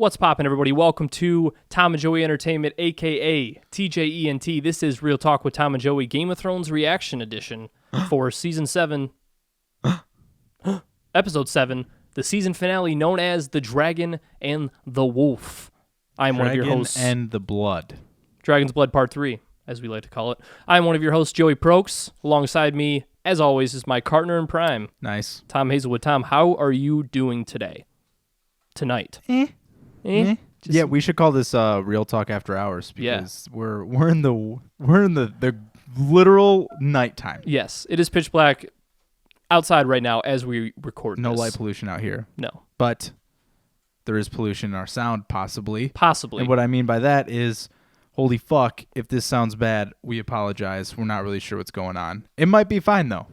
What's poppin', everybody? Welcome to Tom and Joey Entertainment, a.k.a. TJENT. This is Real Talk with Tom and Joey, Game of Thrones Reaction Edition for Season 7, Episode 7, the season finale known as The Dragon and the Wolf. I'm one of your hosts. Dragon and the Blood. Dragon's Blood Part 3, as we like to call it. I'm one of your hosts, Joey Prokes. Alongside me, as always, is my partner in crime, Nice. Tom Hazelwood. Tom, how are you doing today? Tonight? Yeah, we should call this Real Talk After Hours because we're in the literal nighttime. Yes, it is pitch black outside right now as we record No this. light pollution out here. No. But there is pollution in our sound, possibly. Possibly. And what I mean by that is, holy fuck, if this sounds bad, we apologize. We're not really sure what's going on. It might be fine, though.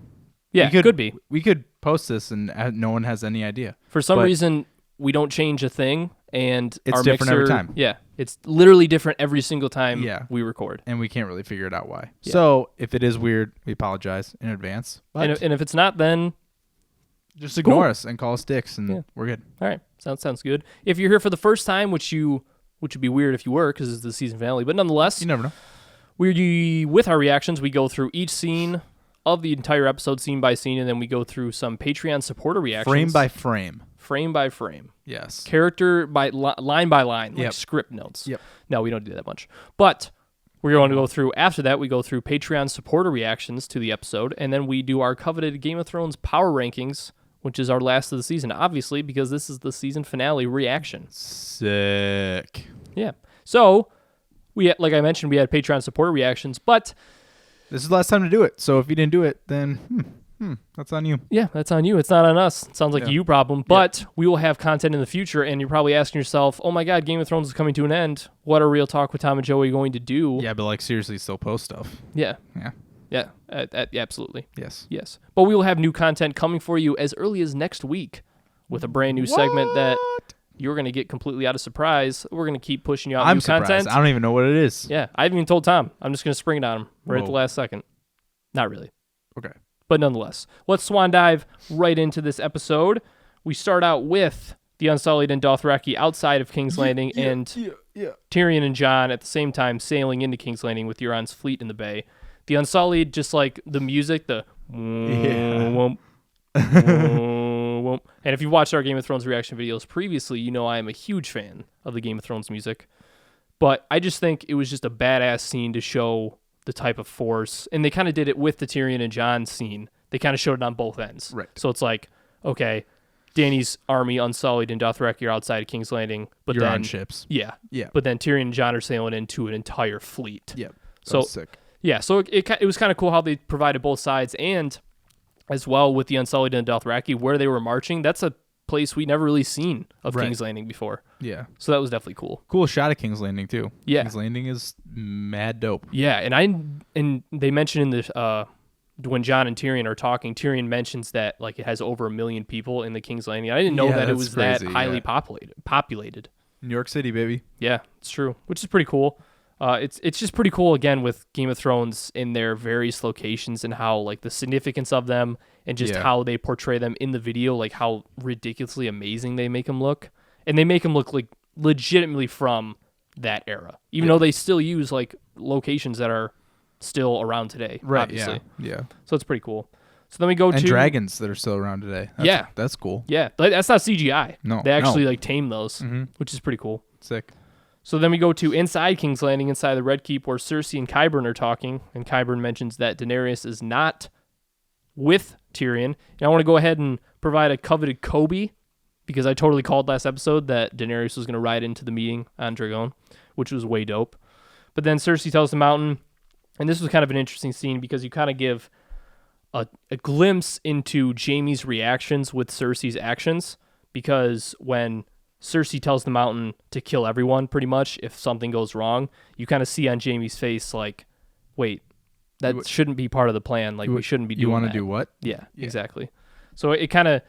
Yeah, it could be. We could post this and no one has any idea. For some But reason, we don't change a thing, and It's our different mixer, every time. Yeah, it's literally different every single time we record. And we can't really figure it out why. Yeah. So if it is weird, we apologize in advance. But And if it's not, then just ignore cool. us and call us dicks, and we're good. all right, sounds good. If you're here for the first time, which would be weird if you were, because it's the season finale, but nonetheless, You never know. with our reactions, we go through each scene of the entire episode, scene by scene, and then we go through some Patreon supporter reactions, Frame by frame. frame by frame. Yes. Character by line by line, like Yep. script notes. Yep. No, we don't do that much. But we're going to go through, after that, we go through Patreon supporter reactions to the episode, and then we do our coveted Game of Thrones power rankings, which is our last of the season, obviously, because this is the season finale reaction. Sick. Yeah. So, like I mentioned, we had Patreon supporter reactions, but This is the last time to do it. So if you didn't do it, then that's on you. yeah, that's on you. It's not on us. It sounds like Yeah. a you problem, but we will have content in the future, and you're probably asking yourself, oh my God, Game of Thrones is coming to an end. What are Real Talk with Tom and Joey going to do? Yeah, but like seriously, still post stuff. Yeah. Yeah. Yeah, absolutely. Yes. Yes. But we will have new content coming for you as early as next week with a brand new segment that you're going to get completely out of surprise. We're going to keep pushing you out I'm new surprised. content. I don't even know what it is. Yeah, I haven't even told Tom. I'm just going to spring it on him right at the Whoa. last second. Not really. Okay. But nonetheless, let's swan dive right into this episode. We start out with the Unsullied and Dothraki outside of King's Landing and Tyrion and Jon at the same time sailing into King's Landing with Euron's fleet in the bay. The Unsullied, just like the music, the whoomp, whoomp. And if you've watched our Game of Thrones reaction videos previously, you know I am a huge fan of the Game of Thrones music. But I just think it was just a badass scene to show the type of force. And they kind of did it with the Tyrion and Jon scene. They kind of showed it on both ends. Right. So it's like, okay, Dany's army, Unsullied, and Dothraki are outside of King's Landing. But You're then, on ships. Yeah. Yeah. But then Tyrion and Jon are sailing into an entire fleet. Yep. So Sick. yeah, so it was kind of cool how they provided both sides, and as well with the Unsullied and Dothraki, where they were marching. That's a place we never really seen of Right. King's Landing before. Yeah. So that was definitely cool. Cool shot of King's Landing too. Yeah. King's Landing is mad dope. Yeah, and they mentioned in the when Jon and Tyrion are talking, Tyrion mentions that like it has over 1 million people in the King's Landing. I didn't know Yeah, that it that's was crazy, that highly yeah. populated. New York City, baby. Yeah, it's true, which is pretty cool. It's just pretty cool again with Game of Thrones in their various locations and how like the significance of them and just Yeah. how they portray them in the video, like how ridiculously amazing they make them look, and they make them look like legitimately from that era, even though they still use like locations that are still around today. Right. obviously. Yeah. So it's pretty cool. So then we go And to dragons that are still around today. That's cool. Yeah, that's not CGI. No, they actually no. like tame those, Mhm. which is pretty cool. Sick. So then we go to inside King's Landing, inside the Red Keep, where Cersei and Qyburn are talking, and Qyburn mentions that Daenerys is not with Tyrion. And I want to go ahead and provide a coveted Kobe, because I totally called last episode that Daenerys was going to ride into the meeting on Dragon, which was way dope. But then Cersei tells the Mountain, and this was kind of an interesting scene because you kind of give a glimpse into Jaime's reactions with Cersei's actions, because when Cersei tells the Mountain to kill everyone, pretty much, if something goes wrong, you kind of see on Jaime's face, like, wait, that shouldn't be part of the plan. Like, we shouldn't be doing that. You want to do what? Yeah, exactly. So it kind of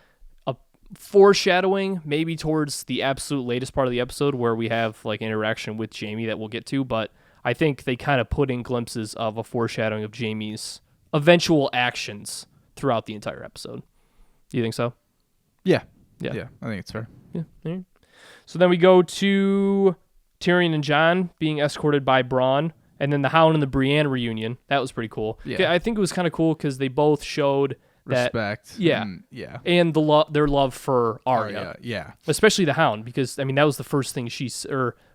foreshadowing maybe towards the absolute latest part of the episode where we have like interaction with Jaime that we'll get to, but I think they kind of put in glimpses of a foreshadowing of Jaime's eventual actions throughout the entire episode. Do you think so? Yeah. Yeah. Yeah. I think it's fair. Yeah. All right. So then we go to Tyrion and Jon being escorted by Bronn, and then the Hound and the Brienne reunion. That was pretty cool. Yeah. I think it was kind of cool because they both showed that respect. Yeah. And their love for Arya. Yeah. Especially the Hound, because I mean that was the first thing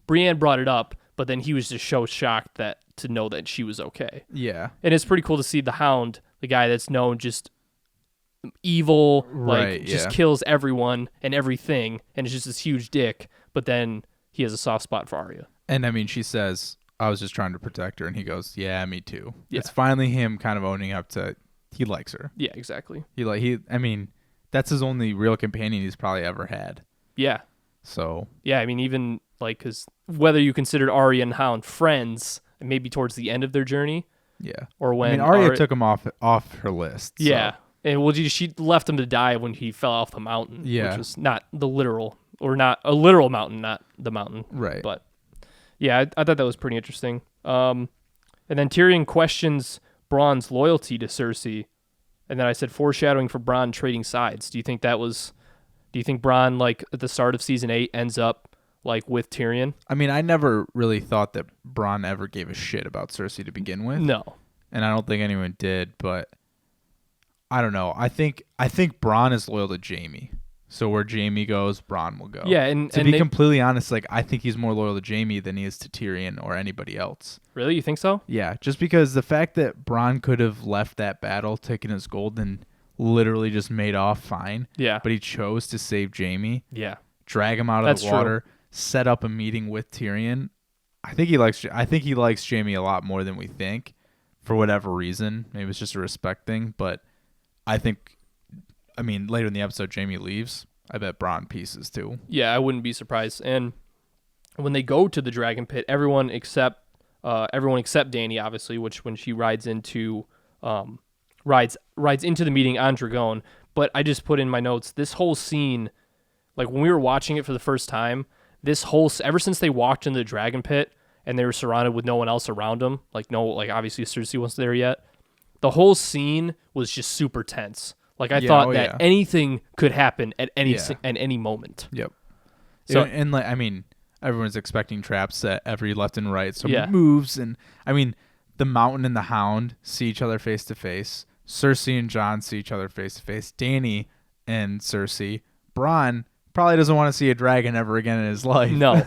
Brienne brought it up, but then he was just so shocked to know that she was okay. Yeah. And it's pretty cool to see the Hound, the guy that's known just evil, just kills everyone and everything, and it's just this huge dick, but then he has a soft spot for Arya. And I mean, she says, I was just trying to protect her, and he goes, yeah, me too. Yeah. It's finally him kind of owning up to he likes her. Yeah, exactly. I mean, that's his only real companion he's probably ever had. Yeah. So. Yeah, I mean, even because whether you considered Arya and Hound friends, maybe towards the end of their journey. Yeah. Or when Arya took him off her list. So. Yeah. And she left him to die when he fell off the mountain. Yeah. Which was not the literal, or not a literal mountain, not the mountain. Right. But yeah, I thought that was pretty interesting. And then Tyrion questions Bronn's loyalty to Cersei. And then I said foreshadowing for Bronn trading sides. Do you think Bronn, like at the start of season 8, ends up like with Tyrion? I mean, I never really thought that Bronn ever gave a shit about Cersei to begin with. No. And I don't think anyone did, but I don't know. I think Bronn is loyal to Jaime. So where Jaime goes, Bronn will go. Yeah, and to be completely honest, like I think he's more loyal to Jaime than he is to Tyrion or anybody else. Really? You think so? Yeah, just because the fact that Bronn could have left that battle, taken his gold, and literally just made off fine. Yeah. But he chose to save Jaime. Yeah. Drag him out of the water, set up a meeting with Tyrion. I think he likes Jaime a lot more than we think, for whatever reason. Maybe it's just a respect thing, but I mean, later in the episode, Jaime leaves. I bet Bronn pieces too. Yeah, I wouldn't be surprised. And when they go to the Dragon Pit, everyone except Dany, obviously, which when she rides into the meeting on Drogon. But I just put in my notes this whole scene, like when we were watching it for the first time, ever since they walked into the Dragon Pit and they were surrounded with no one else around them, obviously Cersei wasn't there yet. The whole scene was just super tense. Like I thought that anything could happen at any moment. Yep. So and like I mean, everyone's expecting traps at every left and right. So moves, and I mean, the Mountain and the Hound see each other face to face. Cersei and Jon see each other face to face. Dany and Cersei. Bronn probably doesn't want to see a dragon ever again in his life. No.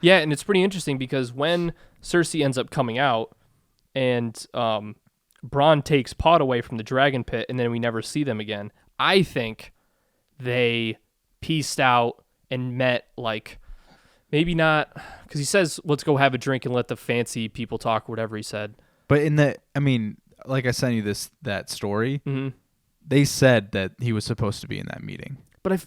Yeah, and it's pretty interesting because when Cersei ends up coming out and Bronn takes Pod away from the Dragon Pit and then we never see them again, I think they pieced out and met, like, maybe not, because he says, let's go have a drink and let the fancy people talk, whatever he said. But like I sent you that story, mm-hmm. They said that he was supposed to be in that meeting. But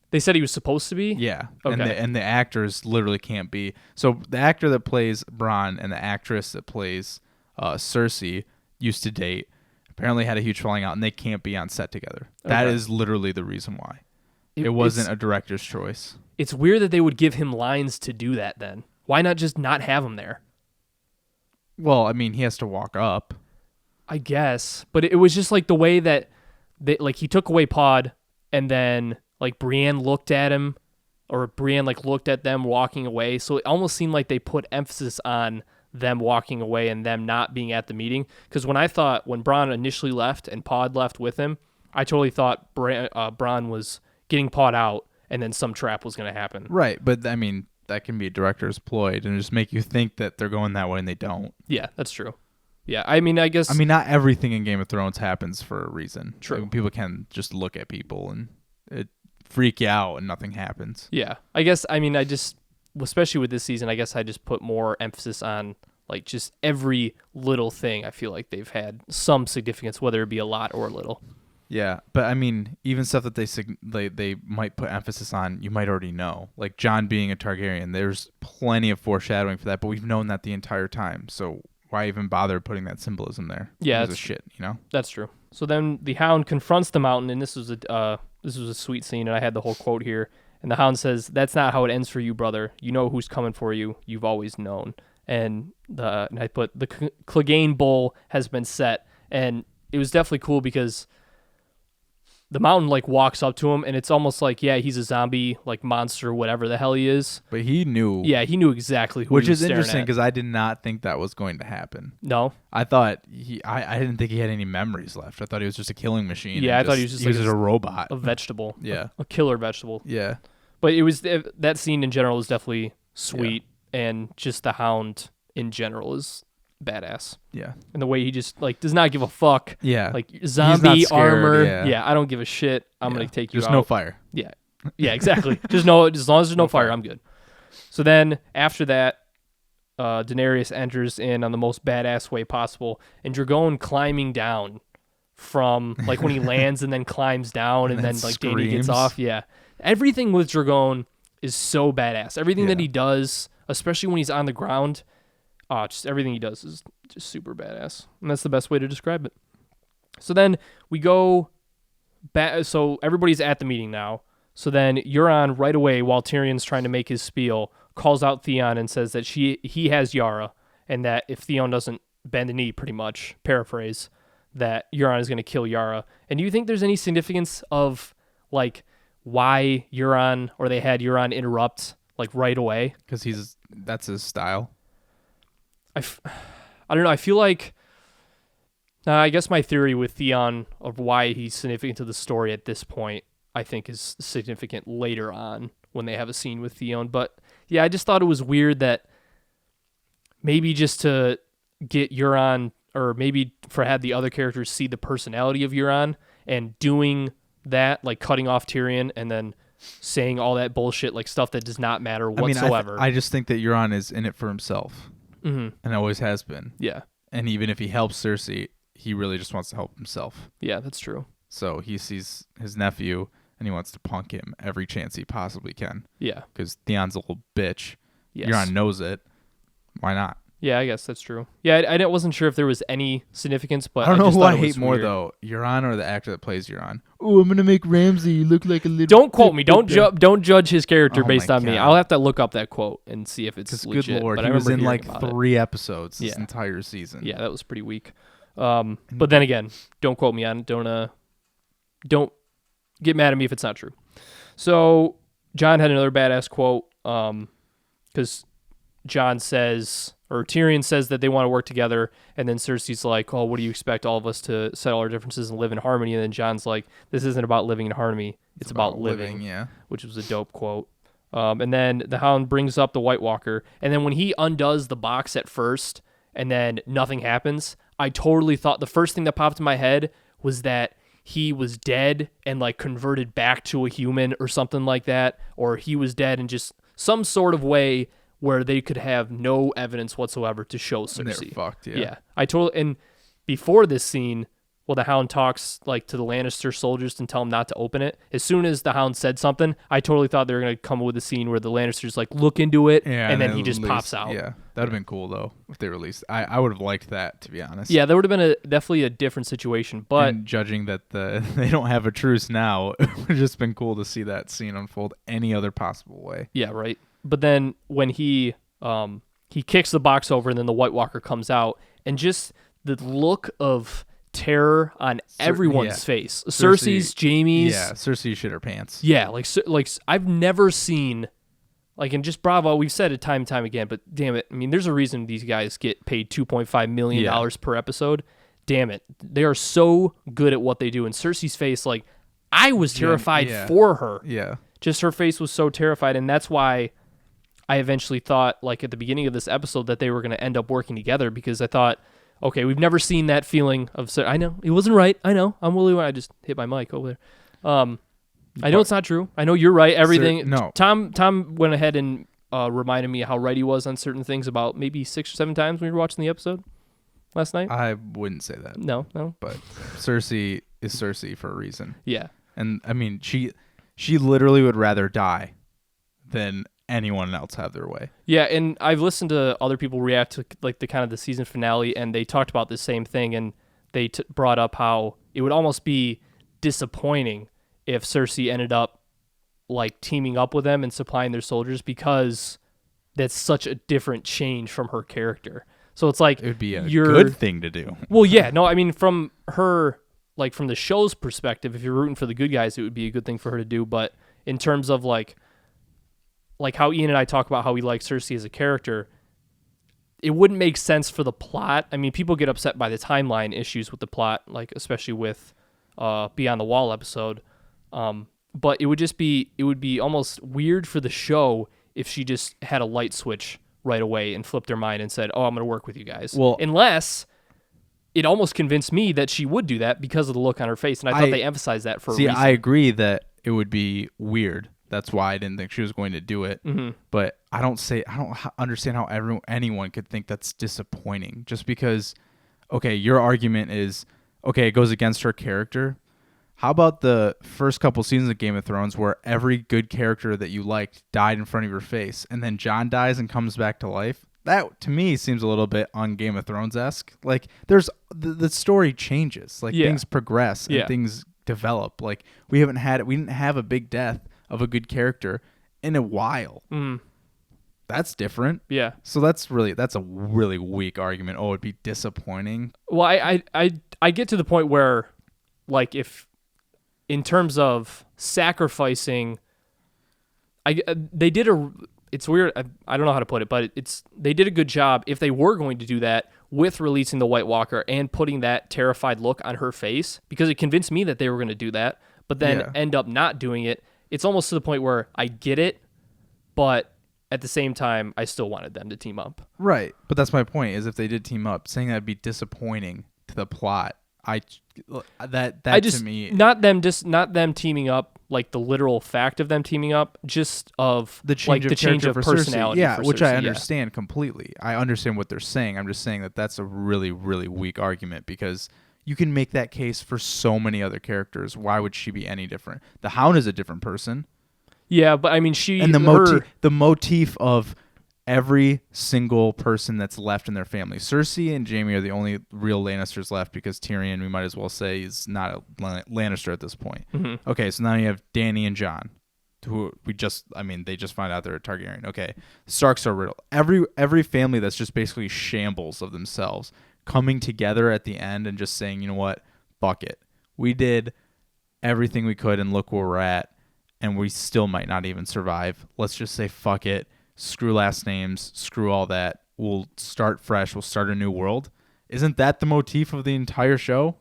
they said he was supposed to be? Yeah. Okay. And the actors literally can't be. So the actor that plays Bronn and the actress that plays Cersei used to date, apparently had a huge falling out, and they can't be on set together. Okay. That is literally the reason why. It wasn't a director's choice. It's weird that they would give him lines to do that then. Why not just not have him there? Well, I mean, he has to walk up. I guess. But it was just like the way that he took away Pod, and then like Brienne looked at him, or Brienne like looked at them walking away. So it almost seemed like they put emphasis on them walking away and them not being at the meeting. Because when Bronn initially left and Pod left with him, I totally thought Bronn was getting Pod out and then some trap was going to happen. Right, but I mean, that can be a director's ploy and just make you think that they're going that way and they don't. Yeah, that's true. Yeah, I mean, I guess... I mean, not everything in Game of Thrones happens for a reason. True. Like, people can just look at people and it freak you out and nothing happens. Yeah, I guess, I mean, especially with this season, I guess I just put more emphasis on like just every little thing. I feel like they've had some significance, whether it be a lot or a little. Yeah, but I mean, even stuff that they might put emphasis on, you might already know. Like Jon being a Targaryen, there's plenty of foreshadowing for that, but we've known that the entire time. So why even bother putting that symbolism there? Yeah, it's a shit, you know. That's true. So then the Hound confronts the Mountain, and this was a sweet scene, and I had the whole quote here. And the Hound says, "That's not how it ends for you, brother. You know who's coming for you. You've always known." And I put the Clegane Bowl has been set, and it was definitely cool because the mountain like walks up to him, and it's almost like, yeah, he's a zombie like monster, whatever the hell he is. But he knew. Yeah, he knew exactly who which he was is interesting at. because I did not think that was going to happen. No, I thought I didn't think he had any memories left. I thought he was just a killing machine. Yeah, I thought he was just like a robot, a vegetable. Yeah, a killer vegetable. Yeah, but it was that scene in general is definitely sweet, and just the Hound in general is badass. Yeah, and the way he just like does not give a fuck. Yeah, like zombie armor. Yeah. I don't give a shit. I'm gonna take you There's out. no fire. Yeah, exactly. Just no. As long as there's no fire, I'm good. So then after that, Daenerys enters in on the most badass way possible, and Drogon climbing down from like when he lands and then climbs down and then like Dany gets off. Yeah, everything with Drogon is so badass. Everything that he does, especially when he's on the ground. Just everything he does is just super badass. And that's the best way to describe it. So then we go back. So everybody's at the meeting now. So then Euron right away, while Tyrion's trying to make his spiel, calls out Theon and says that he has Yara, and that if Theon doesn't bend a knee, pretty much, paraphrase, that Euron is going to kill Yara. And do you think there's any significance of like why Euron, or they had Euron interrupt like right away? Because that's his style. I don't know. I feel like, I guess my theory with Theon of why he's significant to the story at this point, I think is significant later on when they have a scene with Theon. But yeah, I just thought it was weird that maybe just to get Euron, or maybe had the other characters see the personality of Euron, and doing that, like cutting off Tyrion and then saying all that bullshit, like stuff that does not matter whatsoever. I just think that Euron is in it for himself. Mm-hmm. And always has been. Yeah. And even if he helps Cersei, he really just wants to help himself. Yeah, that's true. So he sees his nephew and he wants to punk him every chance he possibly can. Yeah. Because Theon's a little bitch. Yes. Euron knows it. Why not? Yeah, I guess that's true. Yeah, I wasn't sure if there was any significance, but I don't know who I hate more, weird. though. Euron or the actor that plays Euron. Oh, I'm going to make Ramsay look like a little... Don't quote me. Don't judge his character based on me. God. I'll have to look up that quote and see if it's legit. Good Lord, but he was in like 3 it. episodes this entire season. Yeah, that was pretty weak. But then again, don't quote me on it. Don't get mad at me if it's not true. So Jon had another badass quote because Jon says... or Tyrion says that they want to work together, and then Cersei's like, oh, what do you expect all of us to settle our differences and live in harmony? And then Jon's like, this isn't about living in harmony, it's about living, yeah. Which was a dope quote. And then the Hound brings up the White Walker, and then when he undoes the box at first, and then nothing happens, I totally thought, the first thing that popped in my head was that he was dead and like converted back to a human or something like that, or he was dead in just some sort of way where they could have no evidence whatsoever to show Cersei. They're fucked, yeah. And before this scene, the Hound talks like to the Lannister soldiers and tell them not to open it. As soon as the Hound said something, I totally thought they were going to come with a scene where the Lannisters like look into it, and then he just pops out. Yeah, that would have been cool though if they released. I would have liked that, to be honest. Yeah, that would have been definitely a different situation. But and judging that they don't have a truce now, it would have just been cool to see that scene unfold any other possible way. Yeah, right. But then when he kicks the box over, and then the White Walker comes out, and just the look of terror on everyone's face. Cersei's, Jaime's. Yeah, Cersei shit her pants. Yeah, like I've never seen, like, and just Bravo, we've said it time and time again, but damn it, I mean, there's a reason these guys get paid $2.5 million per episode. Damn it. They are so good at what they do. And Cersei's face, like, I was terrified for her. Yeah. Just her face was so terrified, and that's why I eventually thought, like, at the beginning of this episode that they were going to end up working together, because I thought, okay, we've never seen that feeling of... I know, it wasn't right. I know. I'm Willie. I just hit my mic over there. I know it's not true. I know you're right. Everything... No. Tom went ahead and reminded me how right he was on certain things about maybe 6 or 7 times when we were watching the episode last night. I wouldn't say that. No. But Cersei is Cersei for a reason. Yeah. And, I mean, she literally would rather die than anyone else have their way. Yeah, and I've listened to other people react to like the kind of the season finale, and they talked about the same thing, and they brought up how it would almost be disappointing if Cersei ended up like teaming up with them and supplying their soldiers, because that's such a different change from her character. So it's like it would be a good thing to do. Well, yeah, no, I mean from her like from the show's perspective, if you're rooting for the good guys, it would be a good thing for her to do. But in terms of like how Ian and I talk about how we like Cersei as a character, it wouldn't make sense for the plot. I mean, people get upset by the timeline issues with the plot, like especially with Beyond the Wall episode. But it would be almost weird for the show if she just had a light switch right away and flipped her mind and said, "Oh, I'm going to work with you guys." Well, unless it almost convinced me that she would do that because of the look on her face, and I thought they emphasized that for a reason. I agree that it would be weird. That's why I didn't think she was going to do it. Mm-hmm. But I don't understand how anyone could think that's disappointing. Just because, okay, your argument is, okay, it goes against her character. How about the first couple seasons of Game of Thrones where every good character that you liked died in front of your face, and then Jon dies and comes back to life? That, to me, seems a little bit on Game of Thrones-esque. Like, there's the story changes. Like, things progress and things develop. Like, we didn't have a big death of a good character in a while. That's different. Yeah. So that's a really weak argument. Oh, it'd be disappointing. Well, I get to the point where, like, if in terms of sacrificing, they did it's weird. I don't know how to put it, but they did a good job if they were going to do that with releasing the White Walker and putting that terrified look on her face, because it convinced me that they were going to do that, but then end up not doing it. It's almost to the point where I get it, but at the same time, I still wanted them to team up. Right. But that's my point, is if they did team up, saying that'd be disappointing to the plot. To me, not them teaming up, like the literal fact of them teaming up, just of the change of personality. Yeah, which I understand completely. I understand what they're saying. I'm just saying that that's a really, really weak argument, because you can make that case for so many other characters. Why would she be any different? The Hound is a different person. Yeah, but I mean, the motif of every single person that's left in their family. Cersei and Jaime are the only real Lannisters left, because Tyrion, we might as well say, is not a Lannister at this point. Mm-hmm. Okay, so now you have Dany and Jon, who they just found out they're a Targaryen. Okay, Starks are real. Every family that's just basically shambles of themselves coming together at the end and just saying, you know what, fuck it. We did everything we could and look where we're at, and we still might not even survive. Let's just say fuck it. Screw last names, screw all that. We'll start fresh. We'll start a new world. Isn't that the motif of the entire show?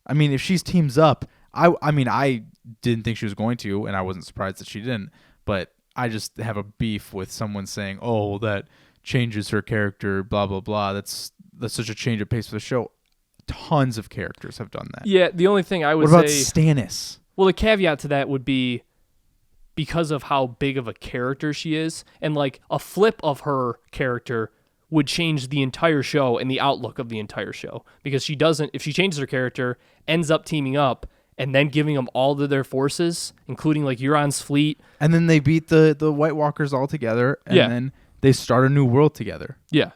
I mean, if she's teams up, I didn't think she was going to, and I wasn't surprised that she didn't, but I just have a beef with someone saying, oh, that changes her character, blah, blah, blah. That's such a change of pace for the show. Tons of characters have done that. Yeah, the only thing I would say... What about Stannis? Well, the caveat to that would be because of how big of a character she is, and like a flip of her character would change the entire show and the outlook of the entire show, because if she changes her character, ends up teaming up, and then giving them all of their forces, including like Euron's fleet. And then they beat the White Walkers all together, and then they start a new world together. Yeah.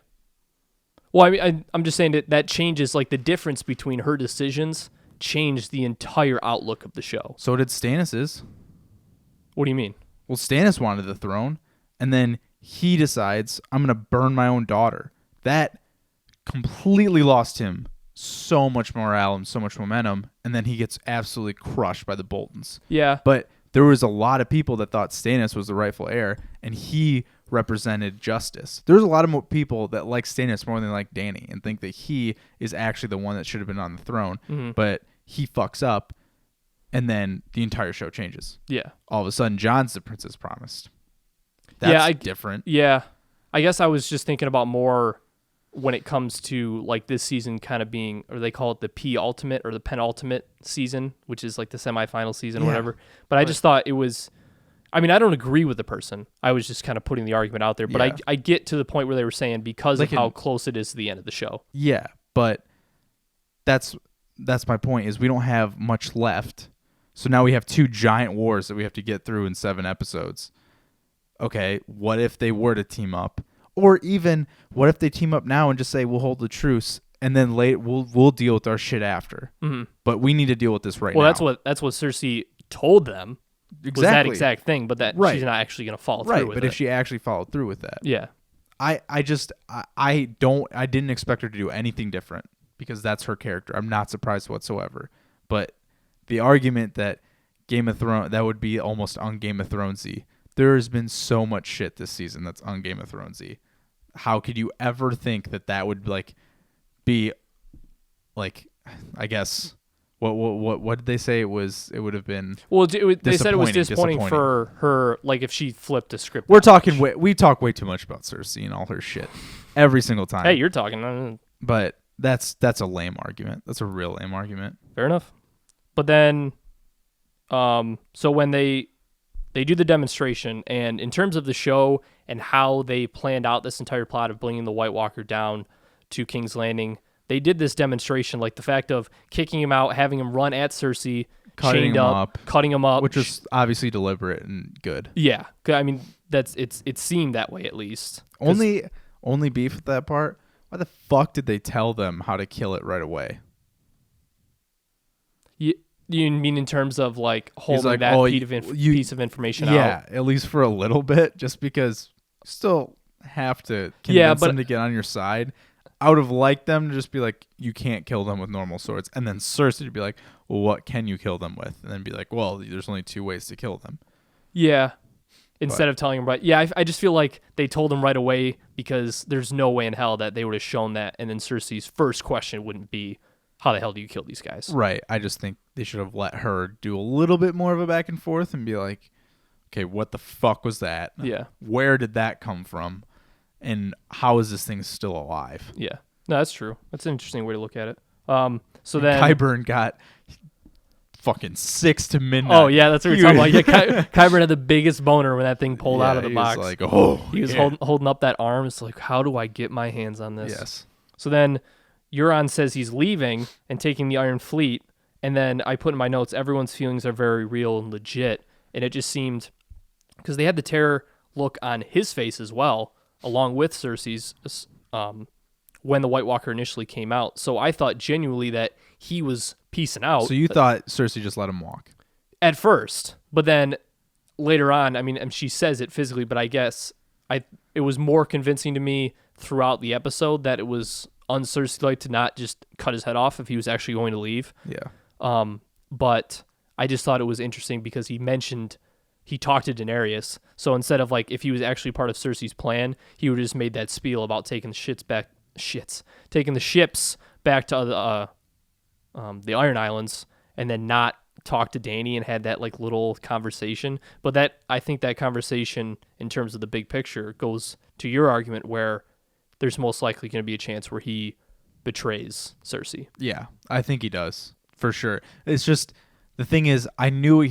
Well, I mean, I'm just saying that changes, like the difference between her decisions changed the entire outlook of the show. So did Stannis's. What do you mean? Well, Stannis wanted the throne, and then he decides, I'm going to burn my own daughter. That completely lost him so much morale and so much momentum, and then he gets absolutely crushed by the Boltons. Yeah. But there was a lot of people that thought Stannis was the rightful heir, and he represented justice. There's a lot of people that like Stannis more than they like Dany and think that he is actually the one that should have been on the throne, but he fucks up, and then the entire show changes. Yeah. All of a sudden, Jon's the princess promised. That's different. Yeah. I guess I was just thinking about more when it comes to like this season kind of being, or they call it the P-ultimate or the penultimate season, which is like the semifinal season or whatever. But I just thought it was, I mean, I don't agree with the person. I was just kind of putting the argument out there. But I get to the point where they were saying because of how close it is to the end of the show. Yeah, but that's my point, is we don't have much left. So now we have 2 giant wars that we have to get through in 7 episodes. Okay, what if they were to team up? Or even, what if they team up now and just say, we'll hold the truce, and then we'll deal with our shit after. Mm-hmm. But we need to deal with this right now. Well, that's what Cersei told them. Exactly. Was that exact thing, but that she's not actually going to follow through with it. Right, but if she actually followed through with that. Yeah. I didn't expect her to do anything different, because that's her character. I'm not surprised whatsoever. But the argument that Game of Thrones, that would be almost on Game of Thronesy. There has been so much shit this season that's on Game of Thronesy. How could you ever think that would like be like, I guess, what did they say it was? It would have been. Well, they said it was disappointing for her, like if she flipped a script. We talk way too much about Cersei and all her shit every single time. Hey, you're talking. But that's a lame argument. That's a real lame argument. Fair enough. But then, so when they do the demonstration, and in terms of the show and how they planned out this entire plot of bringing the White Walker down to King's Landing, they did this demonstration, like the fact of kicking him out, having him run at Cersei, chained up, cutting him up, which was obviously deliberate and good. Yeah, I mean it seemed that way at least. Only beef with that part. Why the fuck did they tell them how to kill it right away? You mean in terms of like holding like, that piece of information out? Yeah, at least for a little bit, just because you still have to convince them to get on your side. I would have liked them to just be like, you can't kill them with normal swords. And then Cersei to be like, well, what can you kill them with? And then be like, well, there's only 2 ways to kill them. Yeah. Instead of telling him right. Yeah, I just feel like they told him right away because there's no way in hell that they would have shown that. And then Cersei's first question wouldn't be, how the hell do you kill these guys? Right. I just think they should have let her do a little bit more of a back and forth and be like, okay, what the fuck was that? Yeah. Where did that come from? And how is this thing still alive? Yeah. No, that's true. That's an interesting way to look at it. So then Qyburn got fucking 6 to midnight. Oh, yeah, that's what we're talking about. Yeah, Qyburn had the biggest boner when that thing pulled out of the box. Like, he was holding up that arm. It's like, how do I get my hands on this? Yes. So then Euron says he's leaving and taking the Iron Fleet, and then I put in my notes, everyone's feelings are very real and legit, and it just seemed, because they had the terror look on his face as well, along with Cersei's, when the White Walker initially came out. So I thought genuinely that he was peacing out. So you thought Cersei just let him walk? At first, but then later on, I mean, and she says it physically, but I guess it was more convincing to me throughout the episode that it was un-Cersei-like to not just cut his head off if he was actually going to leave. Yeah. But I just thought it was interesting because he talked to Daenerys. So instead of like if he was actually part of Cersei's plan, he would have just made that spiel about taking the ships back to the Iron Islands, and then not talk to Dany and had that like little conversation. But I think that conversation in terms of the big picture goes to your argument where there's most likely going to be a chance where he betrays Cersei. Yeah, I think he does for sure. It's just the thing is, I knew he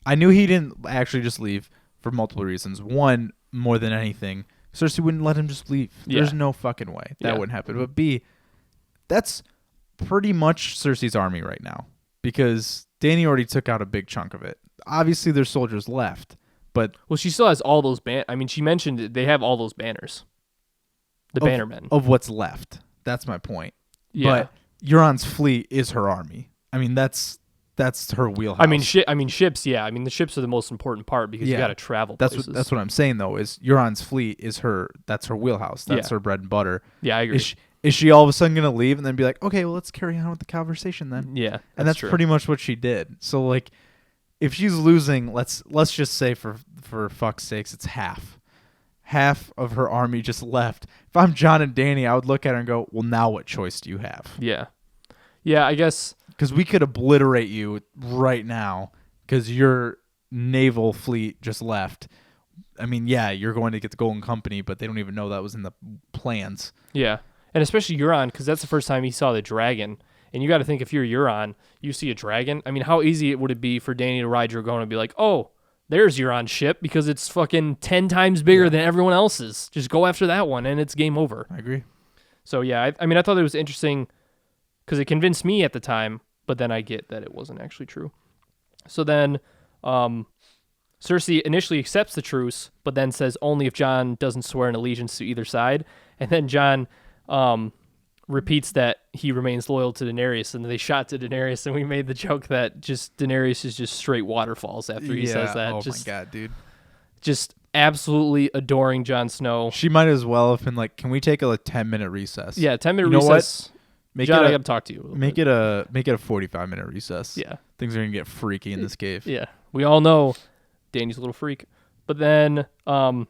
didn't actually just leave for multiple reasons. One, more than anything, Cersei wouldn't let him just leave. Yeah. There's no fucking way that wouldn't happen. But B, that's pretty much Cersei's army right now because Dany already took out a big chunk of it. Obviously, there's soldiers left, but she still has all those I mean, she mentioned they have all those banners, the bannermen of what's left. That's my point. Yeah. But Euron's fleet is her army. I mean, that's her wheelhouse. I mean, ships. Yeah, I mean, the ships are the most important part because you got to travel. That's what I'm saying though. Is Euron's fleet is that's her wheelhouse. That's her bread and butter. Yeah, I agree. Is she all of a sudden gonna leave and then be like, okay, well, let's carry on with the conversation then? Yeah, and that's pretty much what she did. So like, if she's losing, let's just say for fuck's sakes, it's half of her army just left. If I'm Jon and Dany, I would look at her and go, well, now what choice do you have? Yeah, I guess. Because we could obliterate you right now because your naval fleet just left. I mean, yeah, you're going to get the Golden Company, but they don't even know that was in the plans. Yeah, and especially Euron, because that's the first time he saw the dragon. And you got to think, if you're Euron, you see a dragon. I mean, how easy would it be for Dany to ride Drogon and be like, oh, there's Euron's ship because it's fucking 10 times bigger than everyone else's. Just go after that one, and it's game over. I agree. So, yeah, I mean, I thought it was interesting because it convinced me at the time, but then I get that it wasn't actually true. So then Cersei initially accepts the truce, but then says only if Jon doesn't swear an allegiance to either side. And then Jon repeats that he remains loyal to Daenerys, and they shot to Daenerys, and we made the joke that just Daenerys is just straight waterfalls after he says that. Oh my God, dude. Just absolutely adoring Jon Snow. She might as well have been like, can we take a 10-minute recess? Yeah, 10-minute recess. What? John, I got to talk to you. Make it a 45-minute recess. Yeah. Things are gonna get freaky in this cave. Yeah. We all know Danny's a little freak. But then I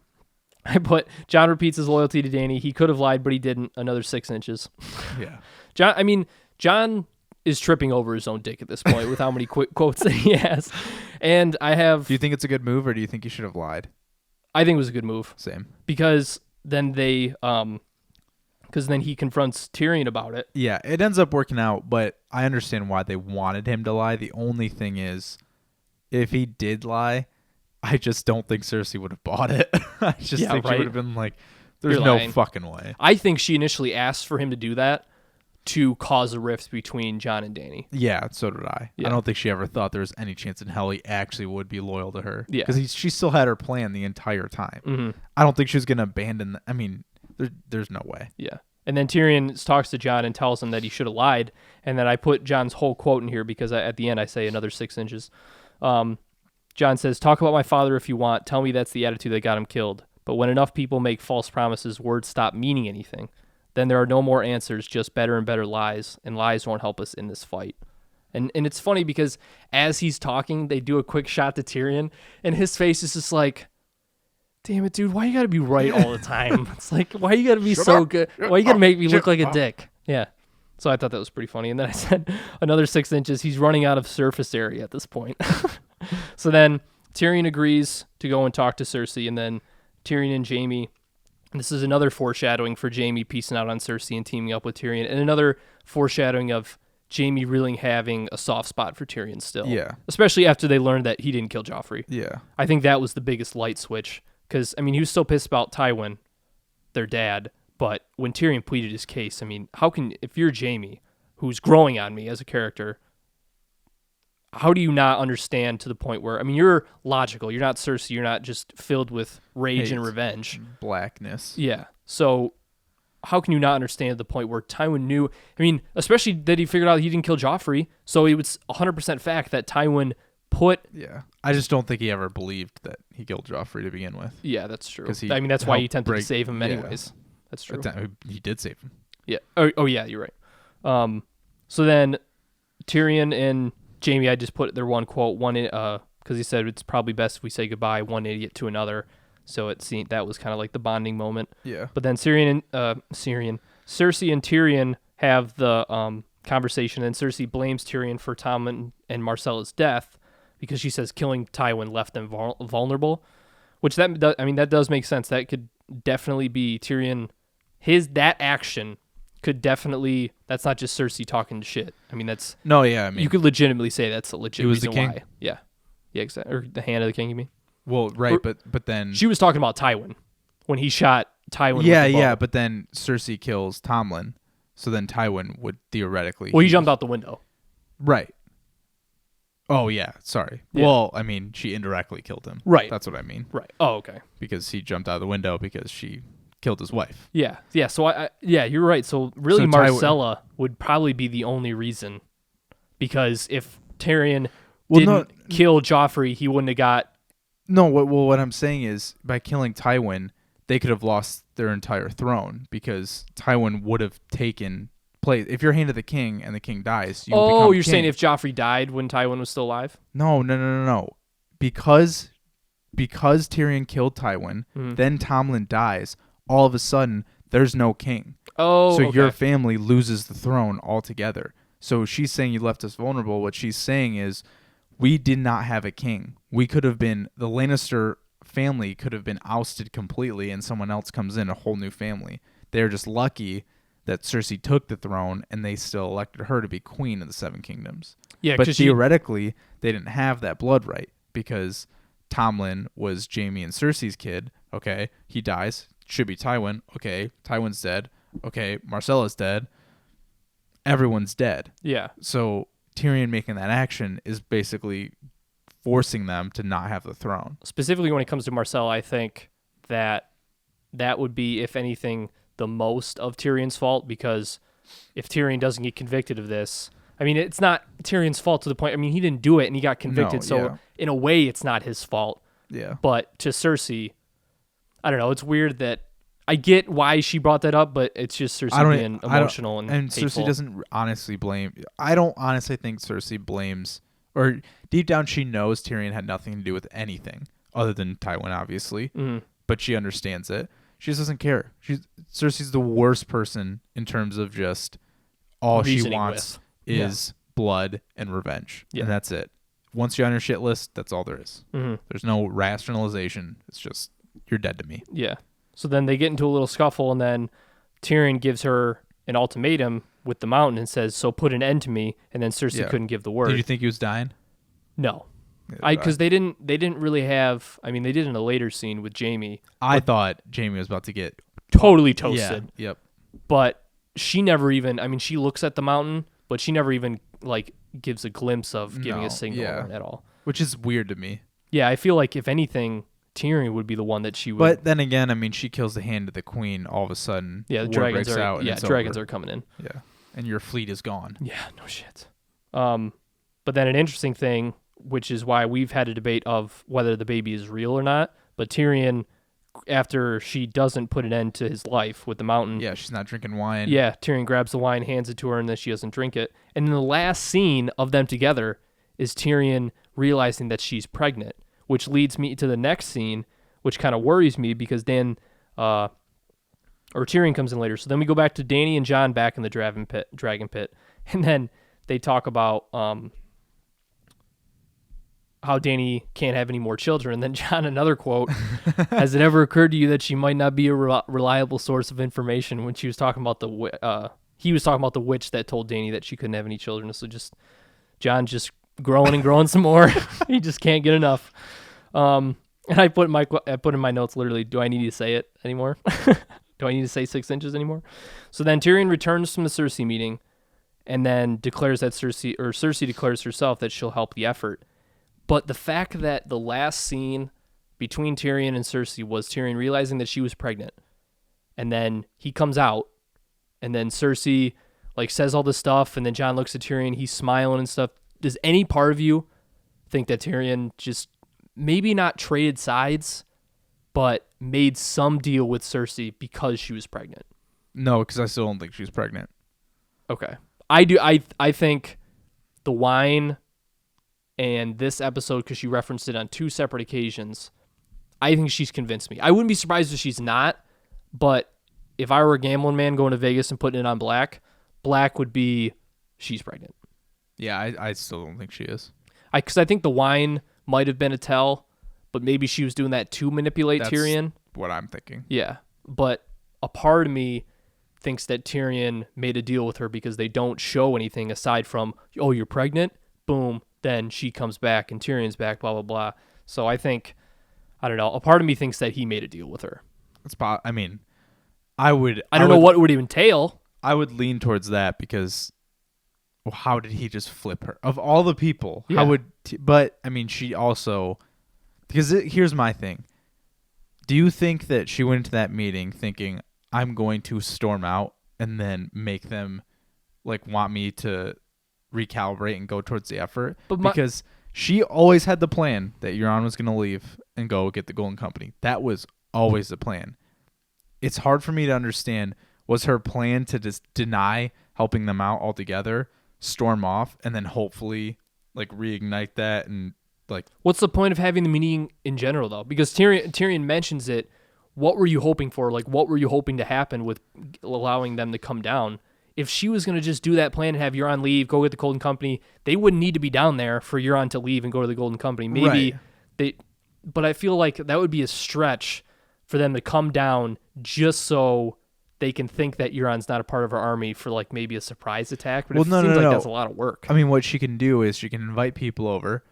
put John repeats his loyalty to Danny. He could have lied, but he didn't. Another 6 inches. Yeah. John is tripping over his own dick at this point with how many quick quotes that he has. And I have... Do you think it's a good move, or do you think he should have lied? I think it was a good move. Same. Because then he confronts Tyrion about it. Yeah, it ends up working out, but I understand why they wanted him to lie. The only thing is, if he did lie, I just don't think Cersei would have bought it. I just think she would have been like, there's You're no lying. fucking way. I think she initially asked for him to do that to cause a rift between John and Danny. Yeah, so did I. Yeah. I don't think she ever thought there was any chance in hell he actually would be loyal to her. Yeah. Because she still had her plan the entire time. Mm-hmm. I don't think she was going to abandon... there's no way. Yeah. And then Tyrion talks to John and tells him that he should have lied. And then I put John's whole quote in here because at the end I say another 6 inches. John says, talk about my father if you want. Tell me that's the attitude that got him killed. But when enough people make false promises, words stop meaning anything. Then there are no more answers, just better and better lies. And lies won't help us in this fight. And it's funny because as he's talking, they do a quick shot to Tyrion. And his face is just like, damn it, dude, why you gotta be right all the time? It's like, why you gotta be so good? Why you gotta make me look like a dick? Yeah. So I thought that was pretty funny. And then I said, another 6 inches. He's running out of surface area at this point. So then Tyrion agrees to go and talk to Cersei. And then Tyrion and Jaime, this is another foreshadowing for Jaime piecing out on Cersei and teaming up with Tyrion. And another foreshadowing of Jaime really having a soft spot for Tyrion still. Yeah. Especially after they learned that he didn't kill Joffrey. Yeah. I think that was the biggest light switch. Because, he was still pissed about Tywin, their dad. But when Tyrion pleaded his case, if you're Jaime, who's growing on me as a character, how do you not understand to the point where, you're logical. You're not Cersei. You're not just filled with rage and revenge. Blackness. Yeah. So how can you not understand to the point where Tywin knew, especially that he figured out he didn't kill Joffrey. So it was 100% fact that Tywin put... Yeah. I just don't think he ever believed that he killed Joffrey to begin with. Yeah, that's true. That's why he attempted to save him anyways. Yeah. That's true. He did save him. Yeah. Oh yeah, you're right. So then Tyrion and Jaime, I just put their one quote, because he said it's probably best if we say goodbye, one idiot to another. So it seemed that was kind of like the bonding moment. Yeah. But then Cersei and Tyrion have the conversation, and Cersei blames Tyrion for Tommen and Myrcella's death because she says killing Tywin left them vulnerable, which that does make sense. That could definitely be Tyrion. That action could definitely, that's not just Cersei talking shit. That's... No, yeah, you could legitimately say that's a legit reason the king? why. Yeah. Yeah, exactly. Or the hand of the king, you mean? Well, right, but then... She was talking about Tywin when he shot Tywin with Yeah, the bow. yeah, but then Cersei kills Tomlin, so then Tywin would theoretically... Well, he jumped out the window. Right. Oh, yeah, sorry. Yeah. Well, she indirectly killed him. Right. That's what I mean. Right. Oh, okay. Because he jumped out of the window because she killed his wife. Yeah. Yeah, so you're right. So really Myrcella would probably be the only reason, because if Tyrion didn't kill Joffrey, he wouldn't have got... No, what I'm saying is, by killing Tywin, they could have lost their entire throne, because Tywin would have taken place. If you're Hand of the King and the king dies, you become you're king. saying if Joffrey died when Tywin was still alive? No. Because Tyrion killed Tywin, Mm-hmm. then Tomlin dies, all of a sudden, there's no king. Oh, So okay. your family loses the throne altogether. So she's saying you left us vulnerable. What she's saying is, we did not have a king. We could have been... The Lannister family could have been ousted completely, and someone else comes in, a whole new family. They're just lucky that Cersei took the throne, and they still elected her to be queen of the Seven Kingdoms. Yeah, but theoretically, they didn't have that blood right, because Tomlin was Jaime and Cersei's kid. Okay, he dies. Should be Tywin. Okay, Tywin's dead. Okay, Myrcella's dead. Everyone's dead. Yeah. So Tyrion making that action is basically forcing them to not have the throne. Specifically when it comes to Myrcella, I think that would be, if anything, the most of Tyrion's fault, because if Tyrion doesn't get convicted of this, it's not Tyrion's fault to the point, he didn't do it and he got convicted, in a way it's not his fault. Yeah. But to Cersei, I don't know, it's weird that I get why she brought that up, but it's just Cersei being emotional and hateful. Cersei doesn't honestly blame. I don't honestly think Cersei blames, or deep down she knows Tyrion had nothing to do with anything other than Tywin, obviously. Mm-hmm. But she understands it. She just doesn't care. Cersei's the worst person in terms of just all she wants is blood and revenge, and that's it. Once you're on your shit list, that's all there is. Mm-hmm. There's no rationalization. It's just you're dead to me. Yeah. So then they get into a little scuffle, and then Tyrion gives her an ultimatum with the mountain and says, "So put an end to me." And then Cersei couldn't give the word. Did you think he was dying? No, because they didn't really have. I mean, they did in a later scene with Jaime. I thought Jaime was about to get totally toasted. Yeah. Yep. But she never even. I mean, she looks at the mountain, but she never even like gives a glimpse of giving a signal at all. Which is weird to me. Yeah, I feel like if anything, Tyrion would be the one that she would. But then again, I mean, she kills the hand of the queen. All of a sudden, the dragons are out. Yeah, dragons are coming in. Yeah, and your fleet is gone. Yeah, no shit. But then an interesting thing, which is why we've had a debate of whether the baby is real or not. But Tyrion, after she doesn't put an end to his life with the mountain. Yeah, she's not drinking wine. Yeah, Tyrion grabs the wine, hands it to her, and then she doesn't drink it. And then the last scene of them together is Tyrion realizing that she's pregnant, which leads me to the next scene, which kind of worries me because Tyrion comes in later. So then we go back to Dany and Jon back in the dragon pit, and then they talk about how Dany can't have any more children. And then Jon, another quote, "Has it ever occurred to you that she might not be a reliable source of information?" When she was talking about he was talking about the witch that told Dany that she couldn't have any children. So Jon just growing and growing some more. He just can't get enough. And I put in my notes literally, do I need to say it anymore? Do I need to say 6 inches anymore? So then Tyrion returns from the Cersei meeting and then declares that Cersei declares herself that she'll help the effort. But the fact that the last scene between Tyrion and Cersei was Tyrion realizing that she was pregnant, and then he comes out, and then Cersei like says all this stuff, and then Jon looks at Tyrion, he's smiling and stuff. Does any part of you think that Tyrion just maybe not traded sides, but made some deal with Cersei because she was pregnant? No, because I still don't think she's pregnant. Okay. I do. I think the wine and this episode, because she referenced it on 2 separate occasions, I think she's convinced me. I wouldn't be surprised if she's not, but if I were a gambling man going to Vegas and putting it on black would be she's pregnant. Yeah, I still don't think she is. Because I think the wine might have been a tell, but maybe she was doing that to manipulate Tyrion. What I'm thinking. Yeah, but a part of me thinks that Tyrion made a deal with her because they don't show anything aside from, oh, you're pregnant? Boom. Then she comes back and Tyrion's back, blah, blah, blah. So I think, I don't know, a part of me thinks that he made a deal with her. I mean, I don't know what it would entail. I would lean towards that because, well, how did he just flip her? Of all the people, yeah. But, I mean, she also, because here's my thing. Do you think that she went into that meeting thinking, I'm going to storm out and then make them, like, want me to recalibrate and go towards the effort? Because she always had the plan that Euron was going to leave and go get the Golden Company. That was always the plan. It's hard for me to understand, was her plan to just deny helping them out altogether, storm off, and then hopefully like reignite that? And like, what's the point of having the meeting in general though? Because Tyrion mentions it. What were you hoping for? Like, what were you hoping to happen with allowing them to come down? If she was going to just do that plan and have Euron leave, go get the Golden Company, they wouldn't need to be down there for Euron to leave and go to the Golden Company. Maybe but I feel like that would be a stretch for them to come down just so they can think that Euron's not a part of our army for like maybe a surprise attack. But it seems like that's a lot of work. I mean, what she can do is she can invite people over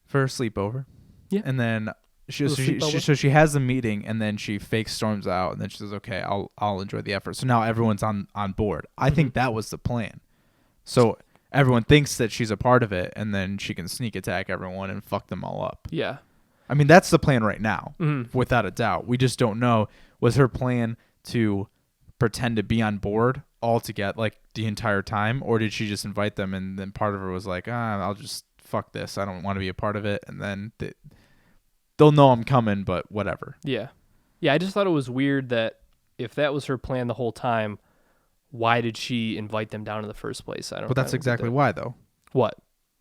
for a sleepover. Yeah. And then so she has the meeting, and then she fake storms out, and then she says, okay, I'll enjoy the effort. So now everyone's on board. I think that was the plan. So everyone thinks that she's a part of it, and then she can sneak attack everyone and fuck them all up. Yeah. I mean, that's the plan right now, without a doubt. We just don't know. Was her plan to pretend to be on board altogether, like the entire time, or did she just invite them, and then part of her was like, I'll just fuck this. I don't want to be a part of it, and then they'll know I'm coming, but whatever. Yeah. Yeah, I just thought it was weird that if that was her plan the whole time, why did she invite them down in the first place? But that's exactly why, though. What?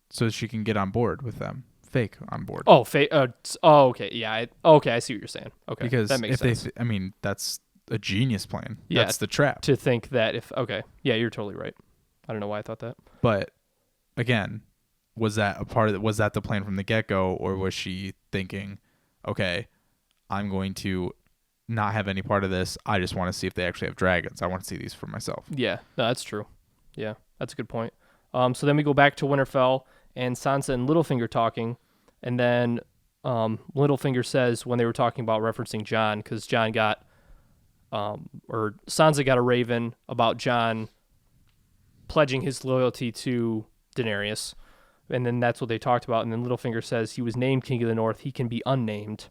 So she can get on board with them. Fake on board. Oh, fake. Okay. Yeah. Okay. I see what you're saying. Okay. Because that makes if sense. That's a genius plan. Yeah, that's the trap. To think that okay. Yeah, you're totally right. I don't know why I thought that. But again, was that the plan from the get-go, or was she thinking, okay, I'm going to not have any part of this. I just want to see if they actually have dragons. I want to see these for myself. Yeah, no, that's true. Yeah, that's a good point. So then we go back to Winterfell and Sansa and Littlefinger talking, and then Littlefinger says when they were talking about referencing Jon, because Jon got, or Sansa got a raven about Jon pledging his loyalty to Daenerys, and then that's what they talked about. And then Littlefinger says he was named King of the North. He can be unnamed.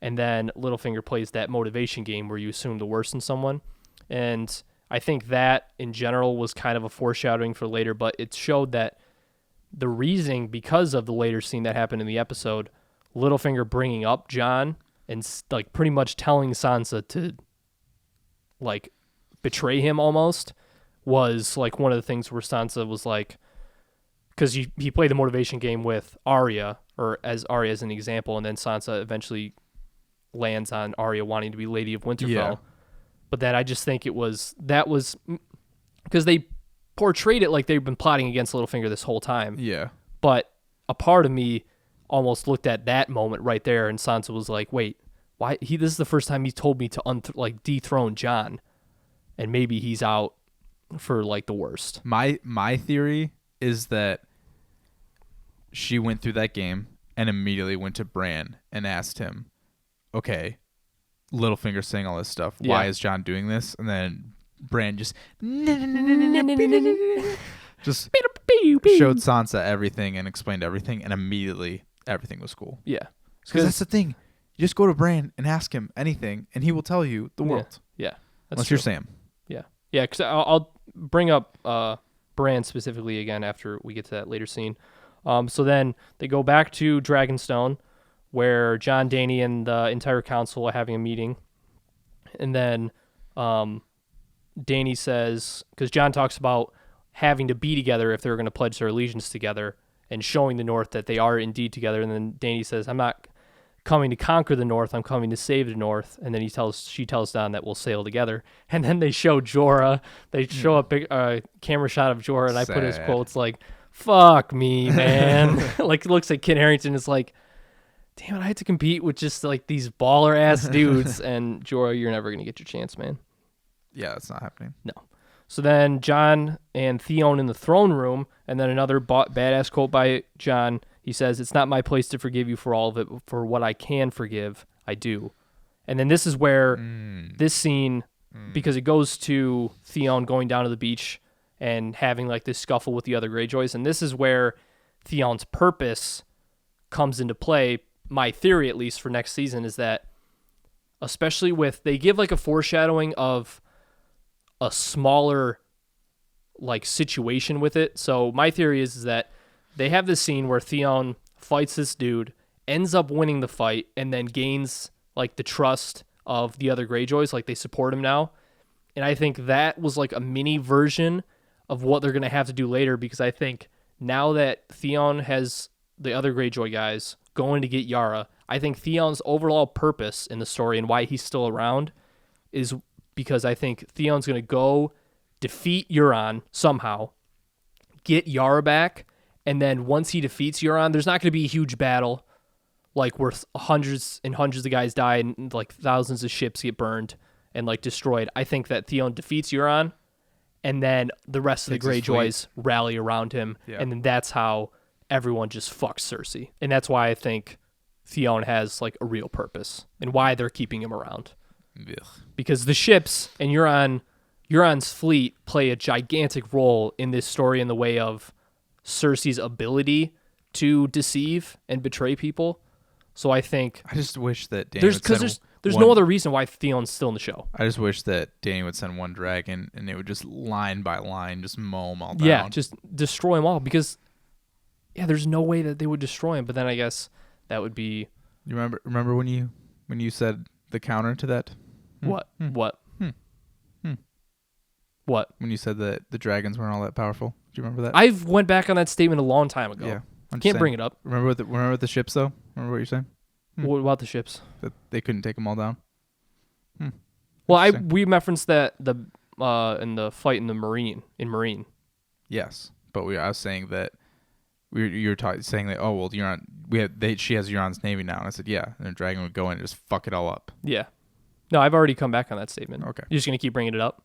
And then Littlefinger plays that motivation game where you assume the worst in someone. And I think that, in general, was kind of a foreshadowing for later, but it showed that the reasoning, because of the later scene that happened in the episode, Littlefinger bringing up Jon and like pretty much telling Sansa to like betray him almost, was like one of the things where Sansa was like, because he played the motivation game with Arya, or as Arya as an example, and then Sansa eventually lands on Arya wanting to be Lady of Winterfell. Yeah. But then I just think that was because they portrayed it like they've been plotting against Littlefinger this whole time. Yeah. But a part of me almost looked at that moment right there, and Sansa was like, "Wait, why? This is the first time he told me to dethrone Jon, and maybe he's out for like the worst." My theory is that she went through that game and immediately went to Bran and asked him, okay, Littlefinger saying all this stuff. Yeah. Why is Jon doing this? And then Bran just showed Sansa everything and explained everything, and immediately everything was cool. Yeah. Because that's the thing. You just go to Bran and ask him anything, and he will tell you the world. Yeah. Unless you're Sam. Yeah. Yeah, because I'll bring up Bran specifically again after we get to that later scene. So then they go back to Dragonstone, where Jon, Dany, and the entire council are having a meeting. And then Dany says, because Jon talks about having to be together if they're going to pledge their allegiance together, and showing the North that they are indeed together. And then Dany says, I'm not coming to conquer the North, I'm coming to save the North. And then she tells Jon that we'll sail together. And then they show Jorah. They show a big camera shot of Jorah, and I put his quotes like, fuck me, man. Like, it looks like Kit Harington is like, damn it, I had to compete with just like these baller ass dudes. And Jorah, you're never going to get your chance, man. Yeah, that's not happening. No. So then Jon and Theon in the throne room, and then another badass quote by Jon. He says, it's not my place to forgive you for all of it, but for what I can forgive, I do. And then this is where this scene, because it goes to Theon going down to the beach and having like this scuffle with the other Greyjoys, and this is where Theon's purpose comes into play. My theory, at least for next season, is that especially they give like a foreshadowing of a smaller like situation with it. So my theory is that they have this scene where Theon fights this dude, ends up winning the fight, and then gains like the trust of the other Greyjoys, like they support him now. And I think that was like a mini version of what they're going to have to do later, because I think now that Theon has the other Greyjoy guys going to get Yara, I think Theon's overall purpose in the story and why he's still around is because I think Theon's going to go defeat Euron somehow, get Yara back, and then once he defeats Euron, there's not going to be a huge battle like where hundreds and hundreds of guys die and like thousands of ships get burned and like destroyed. I think that Theon defeats Euron, and then the rest of the Greyjoys rally around him, and then that's how everyone just fucks Cersei. And that's why I think Theon has like a real purpose and why they're keeping him around. Ugh. Because the ships and Euron's fleet play a gigantic role in this story in the way of Cersei's ability to deceive and betray people. So I think I just wish that Dany there's no other reason why Theon's still in the show. I just wish that Dany would send one dragon and it would just line by line just mow them all down. Yeah, just destroy them all, because there's no way that they would destroy him. But then I guess that would be. You remember when you said the counter to that? What? What? What? When you said that the dragons weren't all that powerful. Do you remember that? I've went back on that statement a long time ago. Yeah. Can't bring it up. Remember the ships though? Remember what you're saying? What about the ships? That they couldn't take them all down. Well, we referenced that in the fight in Marine. Yes, but I was saying that you were saying that Euron she has Euron's navy now, and I said yeah, and a dragon would go in and just fuck it all up. Yeah. No, I've already come back on that statement. Okay. You're just gonna keep bringing it up.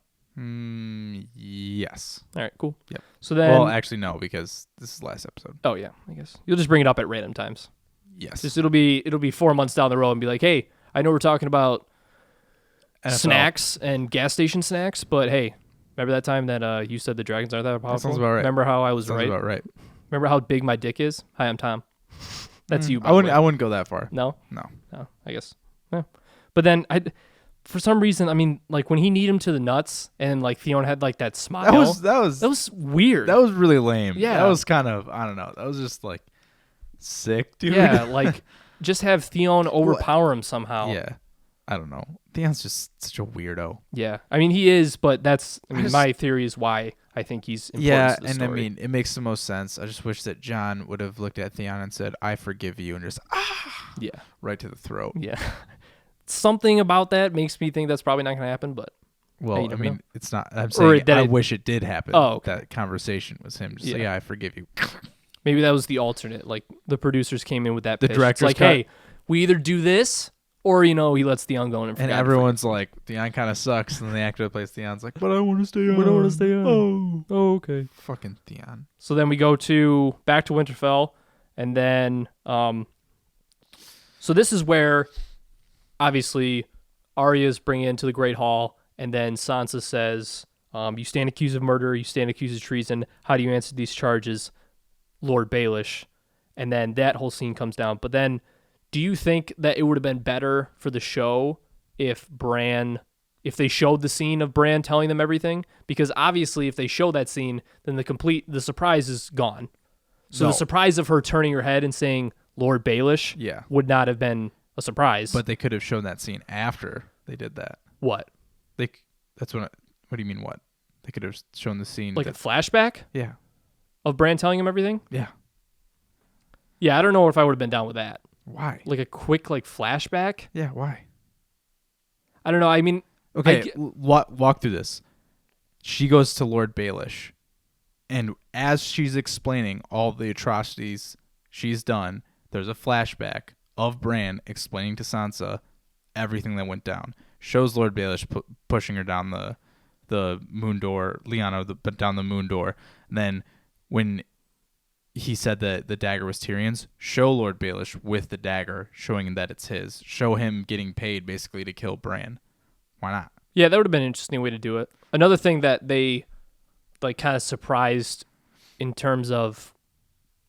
Yes. All right. Cool. Yep. So then. Well, actually no, because this is the last episode. Oh yeah, I guess you'll just bring it up at random times. Yes. Just it'll be 4 months down the road and be like, hey, I know we're talking about NFL. Snacks and gas station snacks, but hey, remember that time that you said the dragons aren't that powerful? That sounds about right. Remember how I was right? Sounds about right. Remember how big my dick is? Hi, I'm Tom. That's you. I wouldn't go that far. No. No. I guess. Yeah. But then for some reason, I mean, like when he kneed him to the nuts, and like Theon had like that smile. That was weird. That was really lame. Yeah. That was kind of, I don't know. That was just like sick, dude. Yeah, like just have Theon overpower him somehow. Yeah. I don't know. Theon's just such a weirdo. Yeah. I mean, he is, but my theory is why I think he's important to the story. I mean, it makes the most sense. I just wish that Jon would have looked at Theon and said, I forgive you, and just, right to the throat. Yeah. Something about that makes me think that's probably not going to happen, but. Well, I mean, it's not. I'm saying I wish it did happen. Oh, okay. That conversation was him. Just say, I forgive you. Maybe that was the alternate. Like, the producers came in with that pitch. The director's like, hey, we either do this, or, he lets Theon go in and everyone's like, Theon kind of sucks, and then the actor that plays Theon's like, but I want to stay on. Oh, okay. Fucking Theon. So then we go back to Winterfell, and then, so this is where, obviously, Arya's bringing into the Great Hall, and then Sansa says, you stand accused of murder, you stand accused of treason, how do you answer these charges, Lord Baelish? And then that whole scene comes down. But then, do you think that it would have been better for the show if they showed the scene of Bran telling them everything? Because obviously, if they show that scene, then the surprise is gone. So the surprise of her turning her head and saying Lord Baelish would not have been a surprise. But they could have shown that scene after they did that. What? What do you mean what? They could have shown the scene. Like a flashback? Yeah. Of Bran telling him everything? Yeah. Yeah, I don't know if I would have been down with that. Why? Like a quick flashback? Yeah, why? I don't know. I mean, okay, walk through this. She goes to Lord Baelish, and as she's explaining all the atrocities she's done, there's a flashback of Bran explaining to Sansa everything that went down. Shows Lord Baelish pushing her down the moon door, Lyanna down the moon door. And then when he said that the dagger was Tyrion's, show Lord Baelish with the dagger, showing that it's his. Show him getting paid basically to kill Bran. Why not? Yeah, that would have been an interesting way to do it. Another thing that they kind of surprised in terms of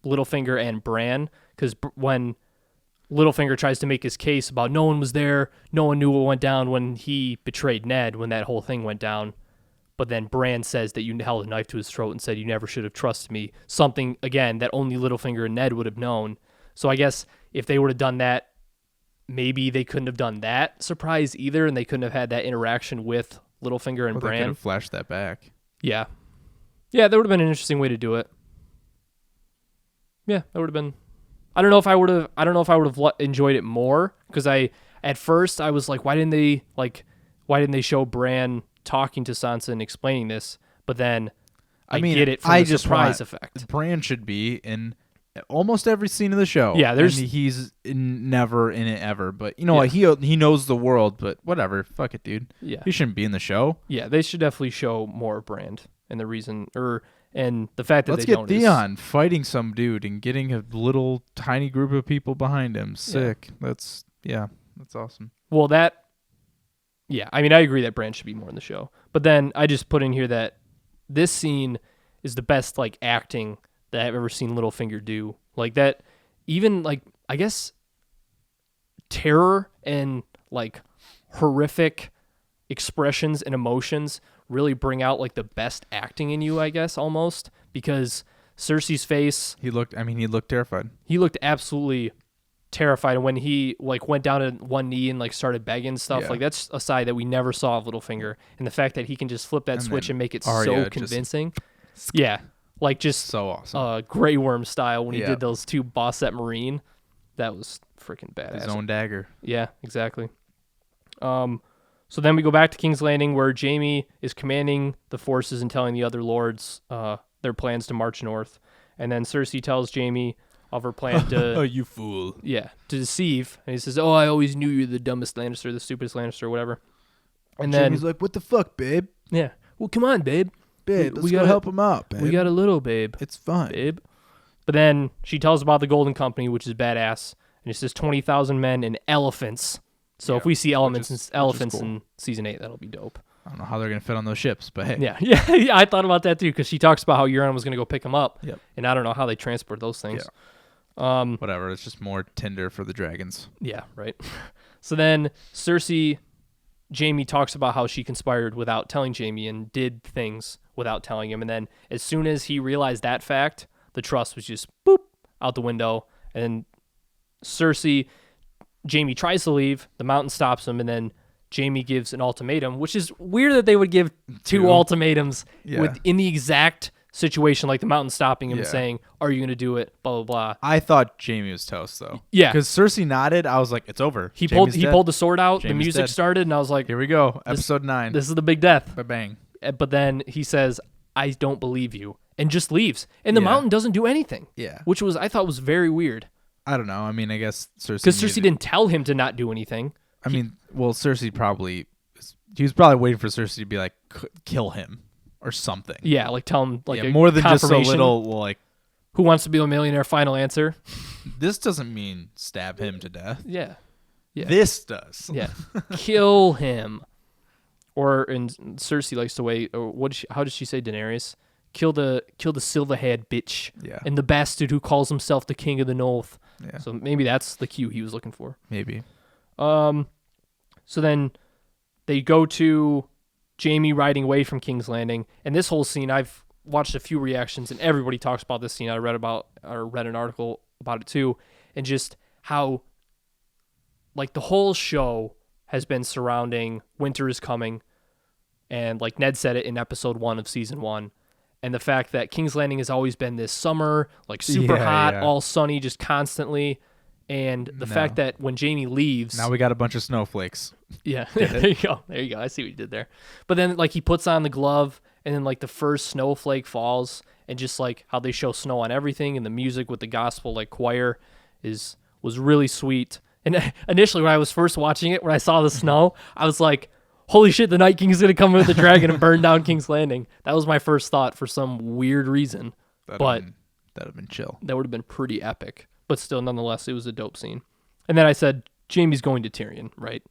Littlefinger and Bran, because when Littlefinger tries to make his case about no one was there, no one knew what went down when he betrayed Ned, when that whole thing went down. But then Bran says that you held a knife to his throat and said you never should have trusted me. Something, again, that only Littlefinger and Ned would have known. So I guess if they would have done that, maybe they couldn't have done that surprise either, and they couldn't have had that interaction with Littlefinger and Bran. They could have flashed that back. Yeah. Yeah, that would have been an interesting way to do it. Yeah, that would have been... I don't know if I would have enjoyed it more, because at first I was like, why didn't they show Bran talking to Sansa and explaining this? But then I get it from the surprise effect. Bran should be in almost every scene of the show. Yeah, he's never in it ever. But you know what? He knows the world. But whatever, fuck it, dude. Yeah, he shouldn't be in the show. Yeah, they should definitely show more of Bran and the reason, and the fact that let's get Theon fighting some dude and getting a little tiny group of people behind him. Sick. Yeah. That's awesome. Well, I mean, I agree that Bran should be more in the show. But then I just put in here that this scene is the best acting that I've ever seen Littlefinger do. Like that, even I guess terror and horrific expressions and emotions really bring out the best acting in you, I guess, almost, because Cersei's face, he looked terrified. He looked absolutely terrified. And when he like went down on one knee and like started begging stuff, Yeah. like that's a side that we never saw of Littlefinger. And the fact that he can just flip that And switch then and make it Arya so convincing. Yeah. Like just So awesome. Grey Worm style when he Yeah. did those two Bosset Marine. That was freaking badass. His own dagger. Yeah, exactly. So then we go back to King's Landing where Jaime is commanding the forces and telling the other lords their plans to march north. And then Cersei tells Jaime of her plan to Oh, you fool. to deceive. And he says, "Oh, I always knew you're the dumbest Lannister, the stupidest Lannister, whatever." And then Jaime's like, "What the fuck, babe? yeah, well, come on, babe. Babe, We let's go gotta- help him out, babe. We got a little babe, It's fine." babe. But then she tells about the Golden Company, which is badass, and it says 20,000 men and elephants. So if Yeah, we see elephants is elephants cool. in season 8, that'll be dope. I don't know how they're gonna fit on those ships, but hey. Yeah, yeah, I thought about that too because she talks about how Euron was going to go pick them up, Yep. and I don't know how they transport those things. Whatever. It's just more tinder for the dragons. Yeah, right. So then Cersei, Jaime talks about how she conspired without telling Jaime and did things without telling him, and then as soon as he realized that fact, the trust was just boop out the window, and Cersei, Jaime tries to leave, the mountain stops him, and then Jaime gives an ultimatum, which is weird that they would give two ultimatums Yeah. in the exact situation, like the mountain stopping him and Yeah. saying, "Are you going to do it?" Blah blah blah. I thought Jaime was toast though. Yeah. Because Cersei nodded, I was like, it's over. He Jaime's dead. pulled the sword out, the Jaime's music dead. started, and I was like, Here we go. Episode 9. "This is the big death." Bang. But then he says, "I don't believe you," and just leaves. And the Yeah. mountain doesn't do anything. Yeah. Which I thought was very weird I don't know. I mean, I guess Cersei. because Cersei needed- didn't tell him to not do anything. I mean, well, Cersei probably. He was probably waiting for Cersei to be like, kill him or something. Yeah, like tell him like Yeah, a more than just a confirmation. little like. Who Wants to Be a Millionaire? Final answer. This doesn't mean stab him to death. Yeah. Yeah. This does. Yeah, kill him. And Cersei likes to wait. Or how did she say, Daenerys? Kill the silver-haired bitch. Yeah. And the bastard who calls himself the King of the North. Yeah. So maybe that's the cue he was looking for. Maybe. So then they go to Jaime riding away from King's Landing, and this whole scene, I've watched a few reactions, and everybody talks about this scene. I read an article about it too, and just how like the whole show has been surrounding winter is coming, and like Ned said it in episode 1 of season 1, and the fact that King's Landing has always been this summer, like super Yeah, hot, yeah. all sunny, just constantly. And the fact that when Jaime leaves, Now we got a bunch of snowflakes. yeah, there you go. There you go. I see what you did there. But then like he puts on the glove and then like the first snowflake falls and just like how they show snow on everything and the music with the gospel like choir was really sweet. And initially when I was first watching it, when I saw the snow, I was like, holy shit, the Night King is going to come with the dragon and burn down King's Landing. That was my first thought for some weird reason. That'd have been chill. That would have been pretty epic. But still, nonetheless, it was a dope scene. And then I said, Jaime's going to Tyrion, right?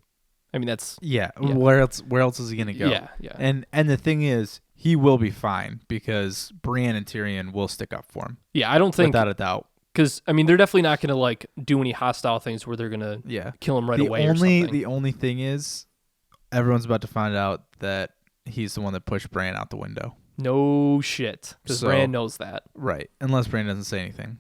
I mean, that's... Yeah. Where else is he gonna go? Yeah. And the thing is, he will be fine because Brienne and Tyrion will stick up for him. Yeah, I don't think... Without a doubt. Because, I mean, they're definitely not going to, like, do any hostile things where they're going to kill him right away or something. The only thing is, everyone's about to find out that he's the one that pushed Bran out the window. No shit. Because Bran knows that. Right. Unless Bran doesn't say anything.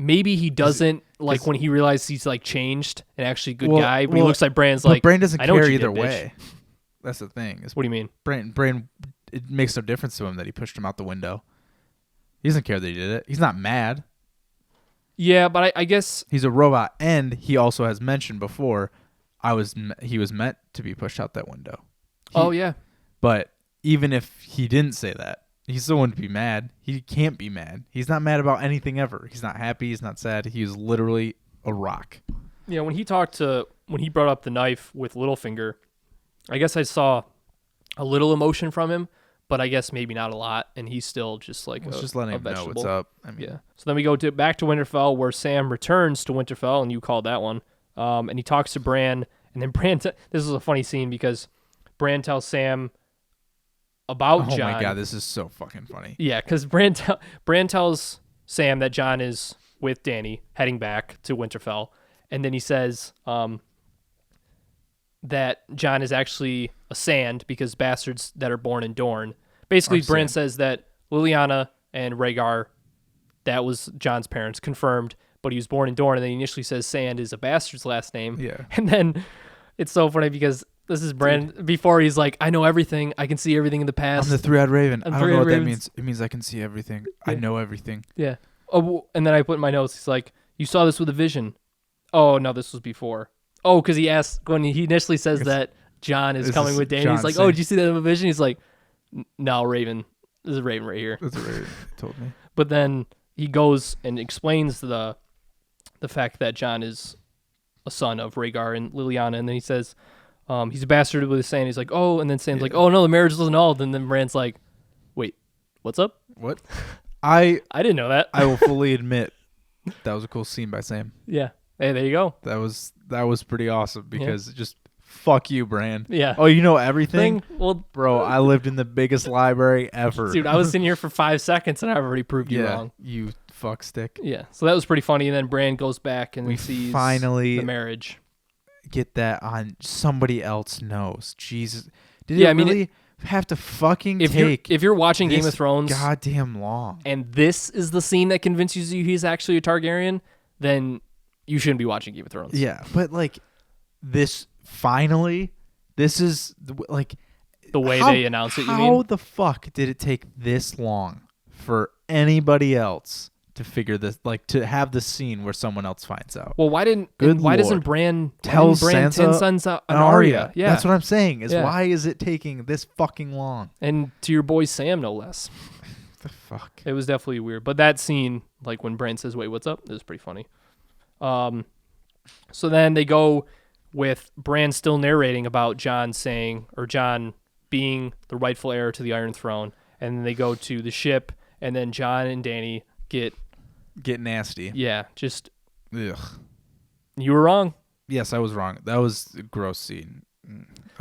Maybe he doesn't, like, when he realizes he's, like, changed and actually a good guy, but he well, looks like Bran's But like, Bran doesn't I know what care you either did, bitch. way. That's the thing. What do you mean? Bran, it makes no difference to him that he pushed him out the window. He doesn't care that he did it. He's not mad. Yeah, but I guess... He's a robot, and he also has mentioned before, he was meant to be pushed out that window. Oh, yeah. But even if he didn't say that, he still wouldn't be mad. He can't be mad. He's not mad about anything ever. He's not happy. He's not sad. He's literally a rock. Yeah, when he brought up the knife with Littlefinger, I guess I saw a little emotion from him, but I guess maybe not a lot, and he's still just like Just letting him know vegetable. what's up. I mean, Yeah. So then we go back to Winterfell, where Sam returns to Winterfell, and you called that one. And he talks to Bran, and then Bran. This is a funny scene because Bran tells Sam about Jon. Oh my god, this is so fucking funny. Yeah, because Bran tells Sam that Jon is with Dany heading back to Winterfell, and then he says that Jon is actually a Sand because bastards that are born in Dorne. Basically, Bran says that Liliana and Rhaegar, that was Jon's parents, confirmed, but he was born in Dorne, and then he initially says Sand is a bastard's last name. Yeah. And then it's so funny because this is Bran before he's like, I know everything. I can see everything in the past. I'm the three-eyed raven. I don't know what that Ravens. means. It means I can see everything. Yeah. I know everything. Yeah. Oh, and then I put in my notes, he's like, you saw this with a vision. Oh, no, this was before. Oh, because he asked, when he initially says that Jon is coming with Dany, he's like, oh, did you see that with a vision? He's like, no, Raven. This is Raven right here. That's what Raven told me. But then he goes and explains the fact that Jon is a son of Rhaegar and Liliana, and then he says he's a bastard with Sand. He's like, oh, and then Sand's like, oh no, the marriage wasn't annulled. And then Bran's like, wait, what's up? What? I didn't know that. I will fully admit that was a cool scene by Sam. Yeah. Hey, there you go. That was pretty awesome because just fuck you, Bran. Yeah. Oh, you know everything? Well, bro, I lived in the biggest library ever. Dude, I was in here for 5 seconds and I've already proved you wrong. You fuck stick. Yeah. So that was pretty funny. And then Bran goes back and sees finally the marriage. Get that on somebody else knows. Jesus. Did it really have to fucking take if you're watching Game of Thrones goddamn long and this is the scene that convinces you he's actually a Targaryen, then you shouldn't be watching Game of Thrones. Yeah, but like this is like the way they announce it. You mean? How the fuck did it take this long for anybody else to figure this, like to have the scene where someone else finds out? Well, why doesn't Bran tell Sansa 10 sons an Arya? Yeah, that's what I'm saying. Why is it taking this fucking long? And to your boy Sam, no less. The fuck. It was definitely weird, but that scene, like when Bran says, "Wait, what's up?" It was pretty funny. So then they go with Bran still narrating about Jon being the rightful heir to the Iron Throne, and then they go to the ship, and then Jon and Dany get nasty. Yeah, just ugh. You were wrong. Yes, I was wrong. That was a gross scene.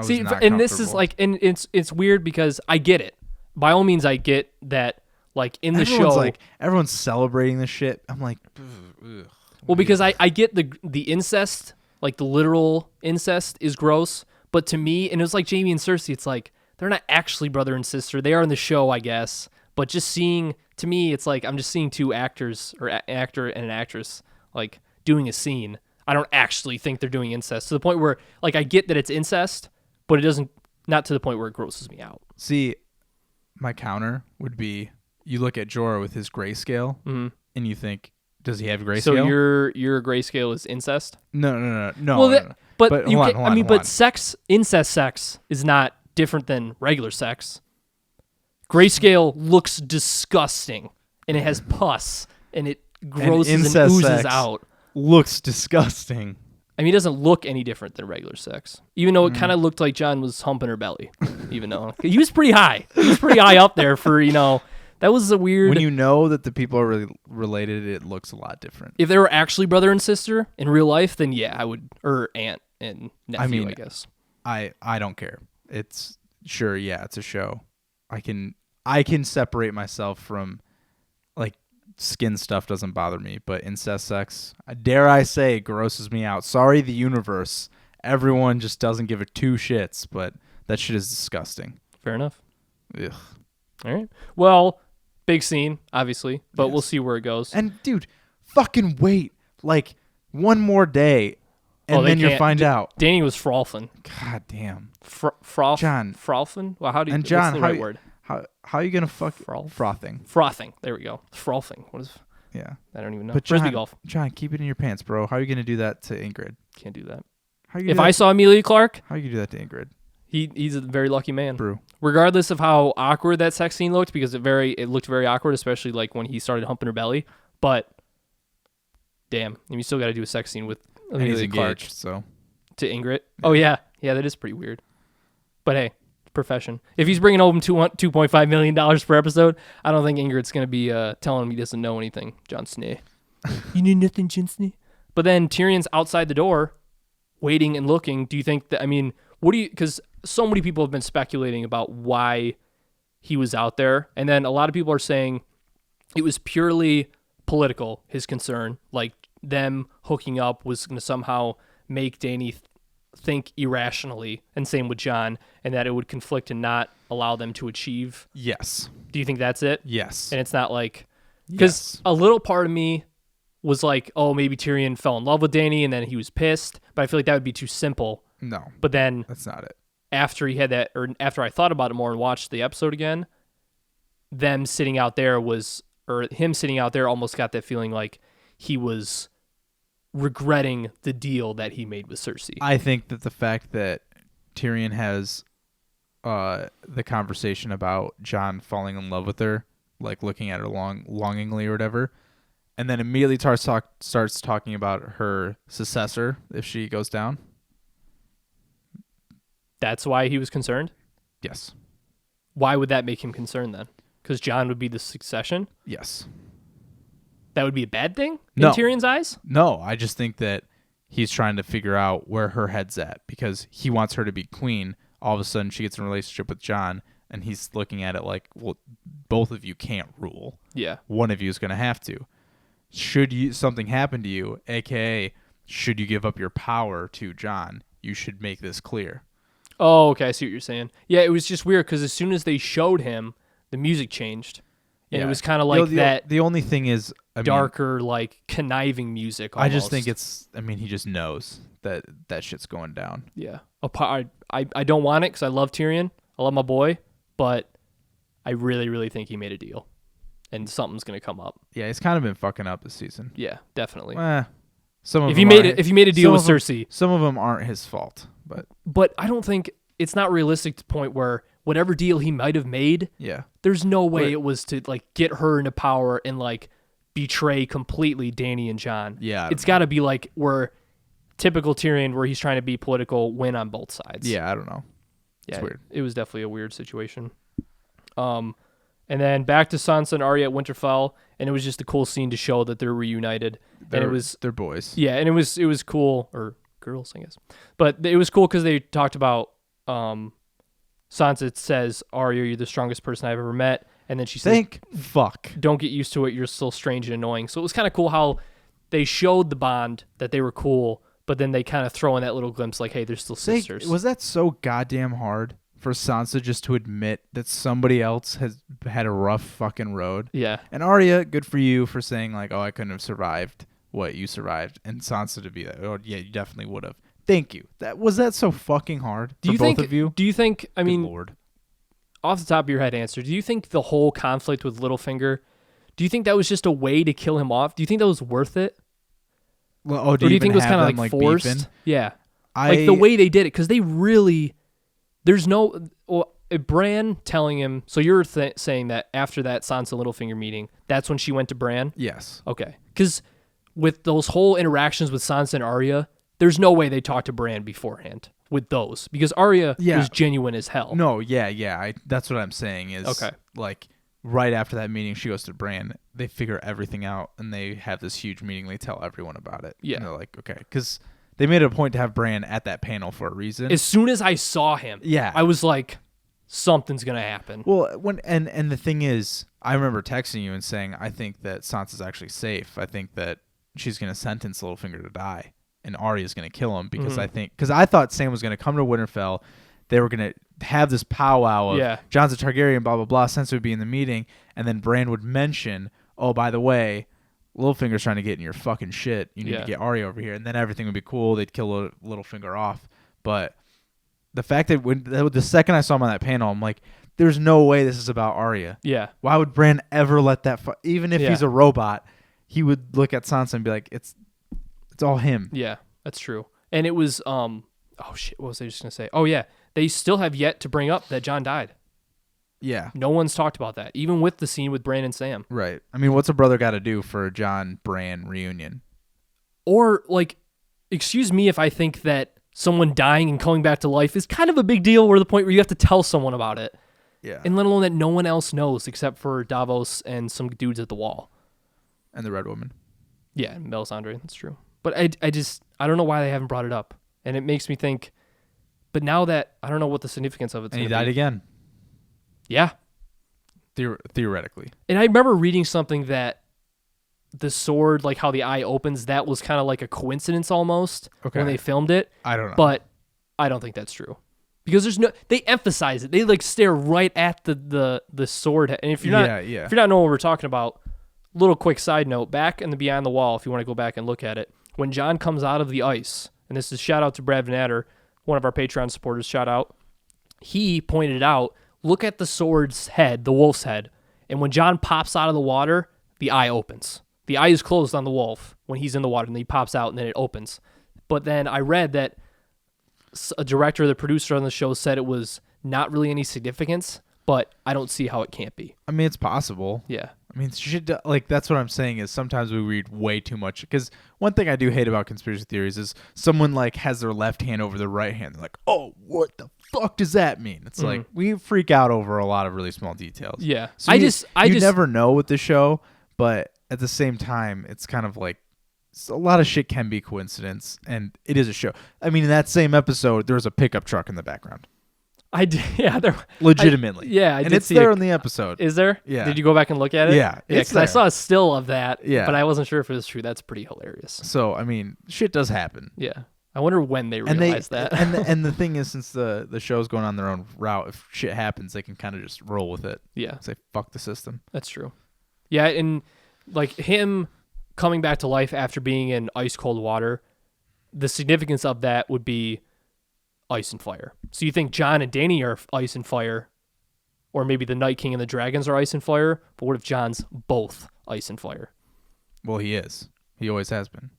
See, and this is like, and it's weird because I get it. By all means, I get that. Like in the show, like everyone's celebrating this shit. I'm like, ugh. Well, because I get the incest, like the literal incest is gross, but to me, and it was like Jaime and Cersei, it's like they're not actually brother and sister. They are in the show, I guess, but just seeing, to me, it's like I'm just seeing two actors or actor and an actress like doing a scene. I don't actually think they're doing incest to the point where like I get that it's incest, but it doesn't, not to the point where it grosses me out. See, my counter would be you look at Jorah with his grayscale and you think, does he have grayscale? So your grayscale is incest? No. Well, no. But you can, but incest sex is not different than regular sex. Grayscale looks disgusting, and it has pus, and it grosses and oozes out. Looks disgusting. I mean, it doesn't look any different than regular sex, even though it kind of looked like Jon was humping her belly, even though he was pretty high. He was pretty high up there for, that was a weird... When you know that the people are really related, it looks a lot different. If they were actually brother and sister in real life, then yeah, I would... Or aunt and nephew, I guess. I don't care. It's... Sure, yeah, it's a show. I can separate myself from... Like, skin stuff doesn't bother me, but incest sex, dare I say, grosses me out. Sorry, the universe. Everyone just doesn't give it two shits, but that shit is disgusting. Fair enough. Ugh. All right. Well... Big scene, obviously, but we'll see where it goes. And, dude, fucking wait. Like, one more day, and then you'll find out. Dany was frolfing. God damn. John. Frolfing? Well, how do you... And John, what's the right word? How are you going to fuck... Frothing. Frothing. There we go. Frolfing. What is... Yeah. I don't even know. But Frisbee golf. John, keep it in your pants, bro. How are you going to do that to Ingrid? Can't do that. If I saw Emilia Clarke... How are you going to do that to Ingrid? He's a very lucky man. Brew. Regardless of how awkward that sex scene looked, because it looked very awkward, especially like when he started humping her belly. But damn, you still got to do a sex scene with Emilia Clarke. So to Ingrid. Yeah. Oh yeah, that is pretty weird. But hey, profession. If he's bringing home $2.5 million per episode, I don't think Ingrid's gonna be telling him he doesn't know anything. Jon Snow. You know nothing, Jon Snow. But then Tyrion's outside the door, waiting and looking. Do you think that? I mean, what do you? Because so many people have been speculating about why he was out there. And then a lot of people are saying it was purely political, his concern. Like them hooking up was going to somehow make Dany think irrationally, and same with Jon, and that it would conflict and not allow them to achieve. Yes. Do you think that's it? Yes. And it's not like... Because a little part of me was like, oh, maybe Tyrion fell in love with Dany and then he was pissed. But I feel like that would be too simple. No. But then that's not it. After he had that, or after I thought about it more and watched the episode again, him sitting out there almost got that feeling like he was regretting the deal that he made with Cersei. I think that the fact that Tyrion has the conversation about Jon falling in love with her, like looking at her longingly or whatever, and then immediately starts talking about her successor if she goes down. That's why he was concerned? Yes. Why would that make him concerned then? Because Jon would be the succession? Yes. That would be a bad thing in No. Tyrion's eyes? No, I just think that he's trying to figure out where her head's at because he wants her to be queen. All of a sudden, she gets in a relationship with Jon, and he's looking at it like, well, both of you can't rule. Yeah. One of you is going to have to. Should something happen to you, a.k.a. should you give up your power to Jon, you should make this clear. Oh, okay. I see what you're saying. Yeah, it was just weird because as soon as they showed him, the music changed. And it was kind of like that. The only thing is, darker, like conniving music. Almost. I just think he just knows that shit's going down. Yeah. I don't want it because I love Tyrion. I love my boy, but I really, really think he made a deal, and something's gonna come up. Yeah, he's kind of been fucking up this season. Yeah, definitely. If he made a deal with Cersei, some of them aren't his fault, but I don't think it's not realistic to the point where whatever deal he might have made, there's no way it was to like get her into power and like betray completely Dany and Jon. Yeah, it's got to be like where typical Tyrion, where he's trying to be political, win on both sides. Yeah, I don't know. It's weird. It was definitely a weird situation. And then back to Sansa and Arya at Winterfell, and it was just a cool scene to show that they're reunited. They're boys. Yeah, and it was cool, or girls, I guess. But it was cool because they talked about Sansa says, Arya, you're the strongest person I've ever met. And then she says, fuck. Don't get used to it. You're still strange and annoying. So it was kind of cool how they showed the bond, that they were cool, but then they kind of throw in that little glimpse like, hey, they're still sisters. Was that so goddamn hard for Sansa just to admit that somebody else has had a rough fucking road? Yeah. And Arya, good for you for saying like, oh, I couldn't have survived what you survived. And Sansa to be like, oh, yeah, you definitely would have. Thank you. Was that so fucking hard for both of you? Do you think, I mean, Lord. Off the top of your head answer, do you think the whole conflict with Littlefinger, do you think that was just a way to kill him off? Do you think that was worth it? Well, do you think it was kind of like forced? Beefing? Yeah. Like the way they did it, because they really, there's no, Bran telling him, so you're saying that after that Sansa Littlefinger meeting, that's when she went to Bran? Yes. Okay. Because with those whole interactions with Sansa and Arya, there's no way they talked to Bran beforehand with those, because Arya was genuine as hell. No, yeah. That's what I'm saying is, like, right after that meeting, she goes to Bran, they figure everything out, and they have this huge meeting. They tell everyone about it. Yeah. And they're like, okay, because they made it a point to have Bran at that panel for a reason. As soon as I saw him, I was like, something's going to happen. Well, and the thing is, I remember texting you and saying, I think that Sansa's actually safe. I think that she's going to sentence Littlefinger to die, and Arya's going to kill him, because I thought Sam was going to come to Winterfell. They were going to have this powwow of Jon's a Targaryen, blah, blah, blah. Sansa would be in the meeting, and then Bran would mention, oh, by the way, Littlefinger's trying to get in your fucking shit. You need to get Arya over here, and then everything would be cool. They'd kill Littlefinger off. But the fact that the second I saw him on that panel, I'm like, there's no way this is about Arya. Yeah. Why would Bran ever let that... even if he's a robot, he would look at Sansa and be like, it's all him. Yeah, that's true. And it was... oh, shit, what was I just going to say? Oh, yeah. They still have yet to bring up that Jon died. Yeah. No one's talked about that, even with the scene with Bran and Sam. Right. I mean, what's a brother got to do for a Jon-Bran reunion? Or, like, excuse me if I think that someone dying and coming back to life is kind of a big deal, where the point where you have to tell someone about it. Yeah. And let alone that no one else knows except for Davos and some dudes at the wall. And the Red Woman. Yeah, and Melisandre, that's true. But I don't know why they haven't brought it up. And it makes me think... But now that I don't know what the significance of it is. And he died again. Yeah. Theoretically. And I remember reading something that the sword, like how the eye opens, that was kind of like a coincidence almost when they filmed it. I don't know. But I don't think that's true. Because they emphasize it. They like stare right at the sword. And if you're not knowing what we're talking about, little quick side note, back in the Beyond the Wall, if you want to go back and look at it, when Jon comes out of the ice, and this is shout out to Brad Van Adder, one of our Patreon supporters, shout out, he pointed out, look at the sword's head, the wolf's head, and when Jon pops out of the water, the eye opens. The eye is closed on the wolf when he's in the water, and then he pops out, and then it opens. But then I read that a director, the producer on the show, said it was not really any significance, but I don't see how it can't be. I mean, it's possible. Yeah. I mean, that's what I'm saying is sometimes we read way too much. Because one thing I do hate about conspiracy theories is someone like has their left hand over their right hand. They're like, oh, what the fuck does that mean? It's like we freak out over a lot of really small details. Yeah. So you never know with the show, but at the same time, it's kind of like a lot of shit can be coincidence, and it is a show. I mean, in that same episode, there was a pickup truck in the background. I did, yeah. Legitimately. I and did it's see there in the episode. Is there? Yeah. Did you go back and look at it? Yeah. Because I saw a still of that, yeah. but I wasn't sure if it was true. That's pretty hilarious. So, I mean, shit does happen. Yeah. I wonder when they realized that. And the thing is, since the show's going on their own route, if shit happens, they can kind of just roll with it. Yeah. Say, fuck the system. That's true. Yeah, and like him coming back to life after being in ice cold water, the significance of that would be ice and fire. So you think Jon and Dany are ice and fire, or maybe the Night King and the dragons are ice and fire, but what if Jon's both ice and fire? Well, he is. He always has been.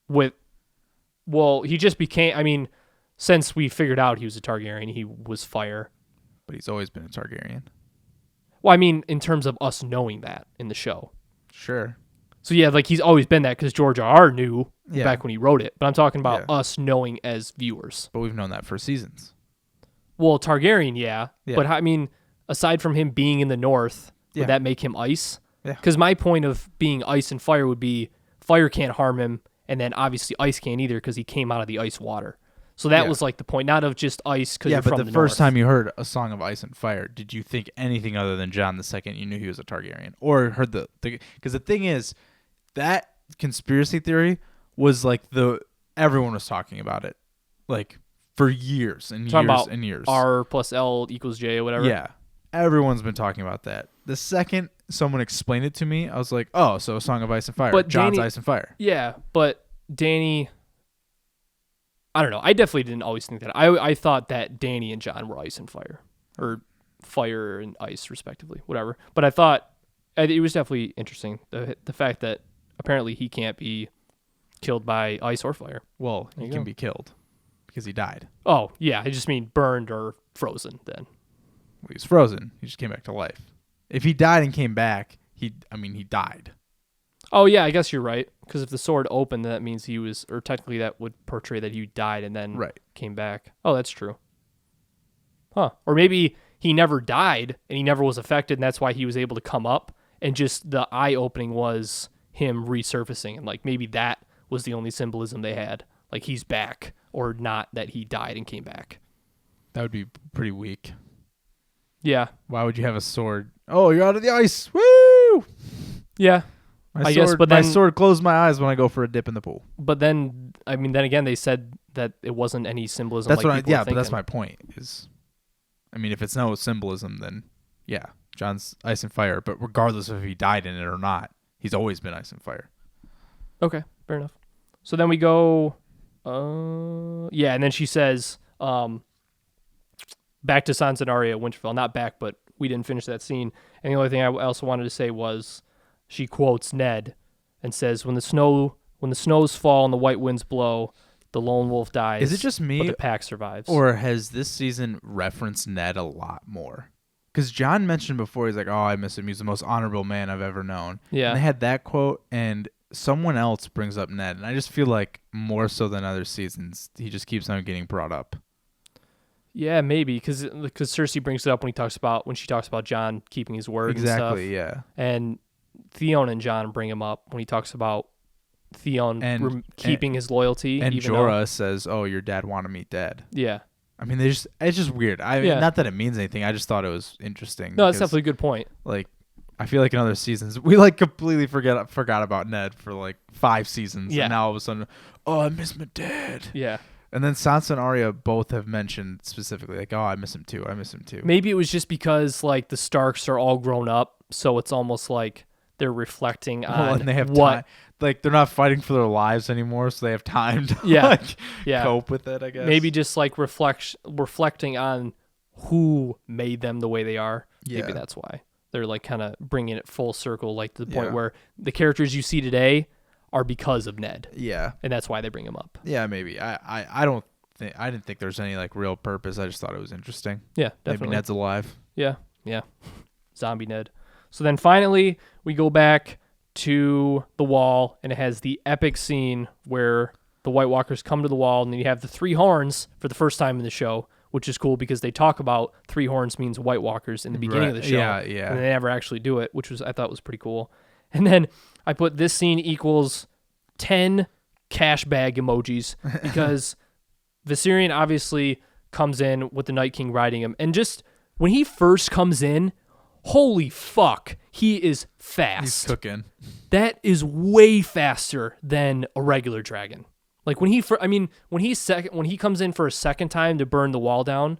He just became, I mean, since we figured out he was a Targaryen, he was fire. But he's always been a Targaryen. Well, I mean, in terms of us knowing that in the show. Sure. So yeah, like he's always been that because George R.R. knew back when he wrote it. But I'm talking about us knowing as viewers. But we've known that for seasons. Well, Targaryen, yeah. But I mean, aside from him being in the north, would that make him ice? Yeah. Because my point of being ice and fire would be fire can't harm him, and then obviously ice can't either because he came out of the ice water. So that was like the point, not of just ice because you're from the north. Yeah, but the first time you heard a song of ice and fire, did you think anything other than Jon the second you knew he was a Targaryen? Or heard because the thing is, that conspiracy theory was like everyone was talking about it, like for years and years and years. R plus L equals J or whatever. Yeah, everyone's been talking about that. The second someone explained it to me, I was like, oh, so a song of ice and fire. But Jon's ice and fire. Yeah, but Dany, I don't know. I definitely didn't always think that. I thought that Dany and Jon were ice and fire, or fire and ice respectively, whatever. But I thought it was definitely interesting the fact that apparently he can't be killed by ice or fire. Well, he can be killed because he died. Oh, yeah. I just mean burned or frozen then. Well, he was frozen. He just came back to life. If he died and came back, he died. Oh, yeah. I guess you're right. Because if the sword opened, that means he was, or technically that would portray that he died and then came back. Oh, that's true. Huh. Or maybe he never died and he never was affected, and that's why he was able to come up, and just the eye opening was him resurfacing, and like maybe that was the only symbolism they had, like he's back, or not that he died and came back. That would be pretty weak. Yeah. Why would you have a sword? Oh, you're out of the ice. Woo! Yeah. I guess, but then my sword closed my eyes when I go for a dip in the pool. But then, I mean, then again, they said that it wasn't any symbolism. That's but that's my point. Is, I mean, if it's no symbolism, then yeah, Jon's ice and fire. But regardless of if he died in it or not, he's always been ice and fire. Okay, fair enough. So then we go, and then she says, back to Sansa and Arya at Winterfell. Not back, but we didn't finish that scene. And the only thing I also wanted to say was, she quotes Ned and says, when the snows fall and the white winds blow, the lone wolf dies. Is it just me? But the pack survives. Or has this season referenced Ned a lot more? Because Jon mentioned before, he's like, oh, I miss him. He's the most honorable man I've ever known. Yeah. And they had that quote, and someone else brings up Ned. And I just feel like more so than other seasons, he just keeps on getting brought up. Yeah, maybe. Because Cersei brings it up when she talks about Jon keeping his word and stuff. Exactly, yeah. And Theon and Jon bring him up when he talks about Theon keeping his loyalty. And Jorah says, oh, your dad wanted me dead. Yeah. I mean, it's just weird. I mean, not that it means anything. I just thought it was interesting. No, that's definitely a good point. Like, I feel like in other seasons, we like completely forgot about Ned for like 5 seasons. Yeah. And now all of a sudden, oh, I miss my dad. Yeah. And then Sansa and Arya both have mentioned specifically, like, oh, I miss him too. Maybe it was just because, like, the Starks are all grown up, so it's almost like they're reflecting on and they have what time. Like they're not fighting for their lives anymore, so they have time to cope with it, I guess. Maybe just like reflecting on who made them the way they are. Yeah. Maybe that's why they're like kind of bringing it full circle, like to the point where the characters you see today are because of Ned. Yeah. And that's why they bring him up. Yeah, maybe. I didn't think there's any like real purpose. I just thought it was interesting. Yeah, definitely. Maybe Ned's alive. Yeah. Zombie Ned. So then finally we go back to the wall, and it has the epic scene where the White Walkers come to the wall, and then you have the 3 horns for the first time in the show, which is cool because they talk about 3 horns means White Walkers in the beginning of the show. Yeah. And they never actually do it, which I thought was pretty cool. And then I put this scene equals 10 cash bag emojis because Viserion obviously comes in with the Night King riding him. And just when he first comes in, holy fuck, he is fast. He's cooking. That is way faster than a regular dragon. Like when he comes in for a second time to burn the wall down,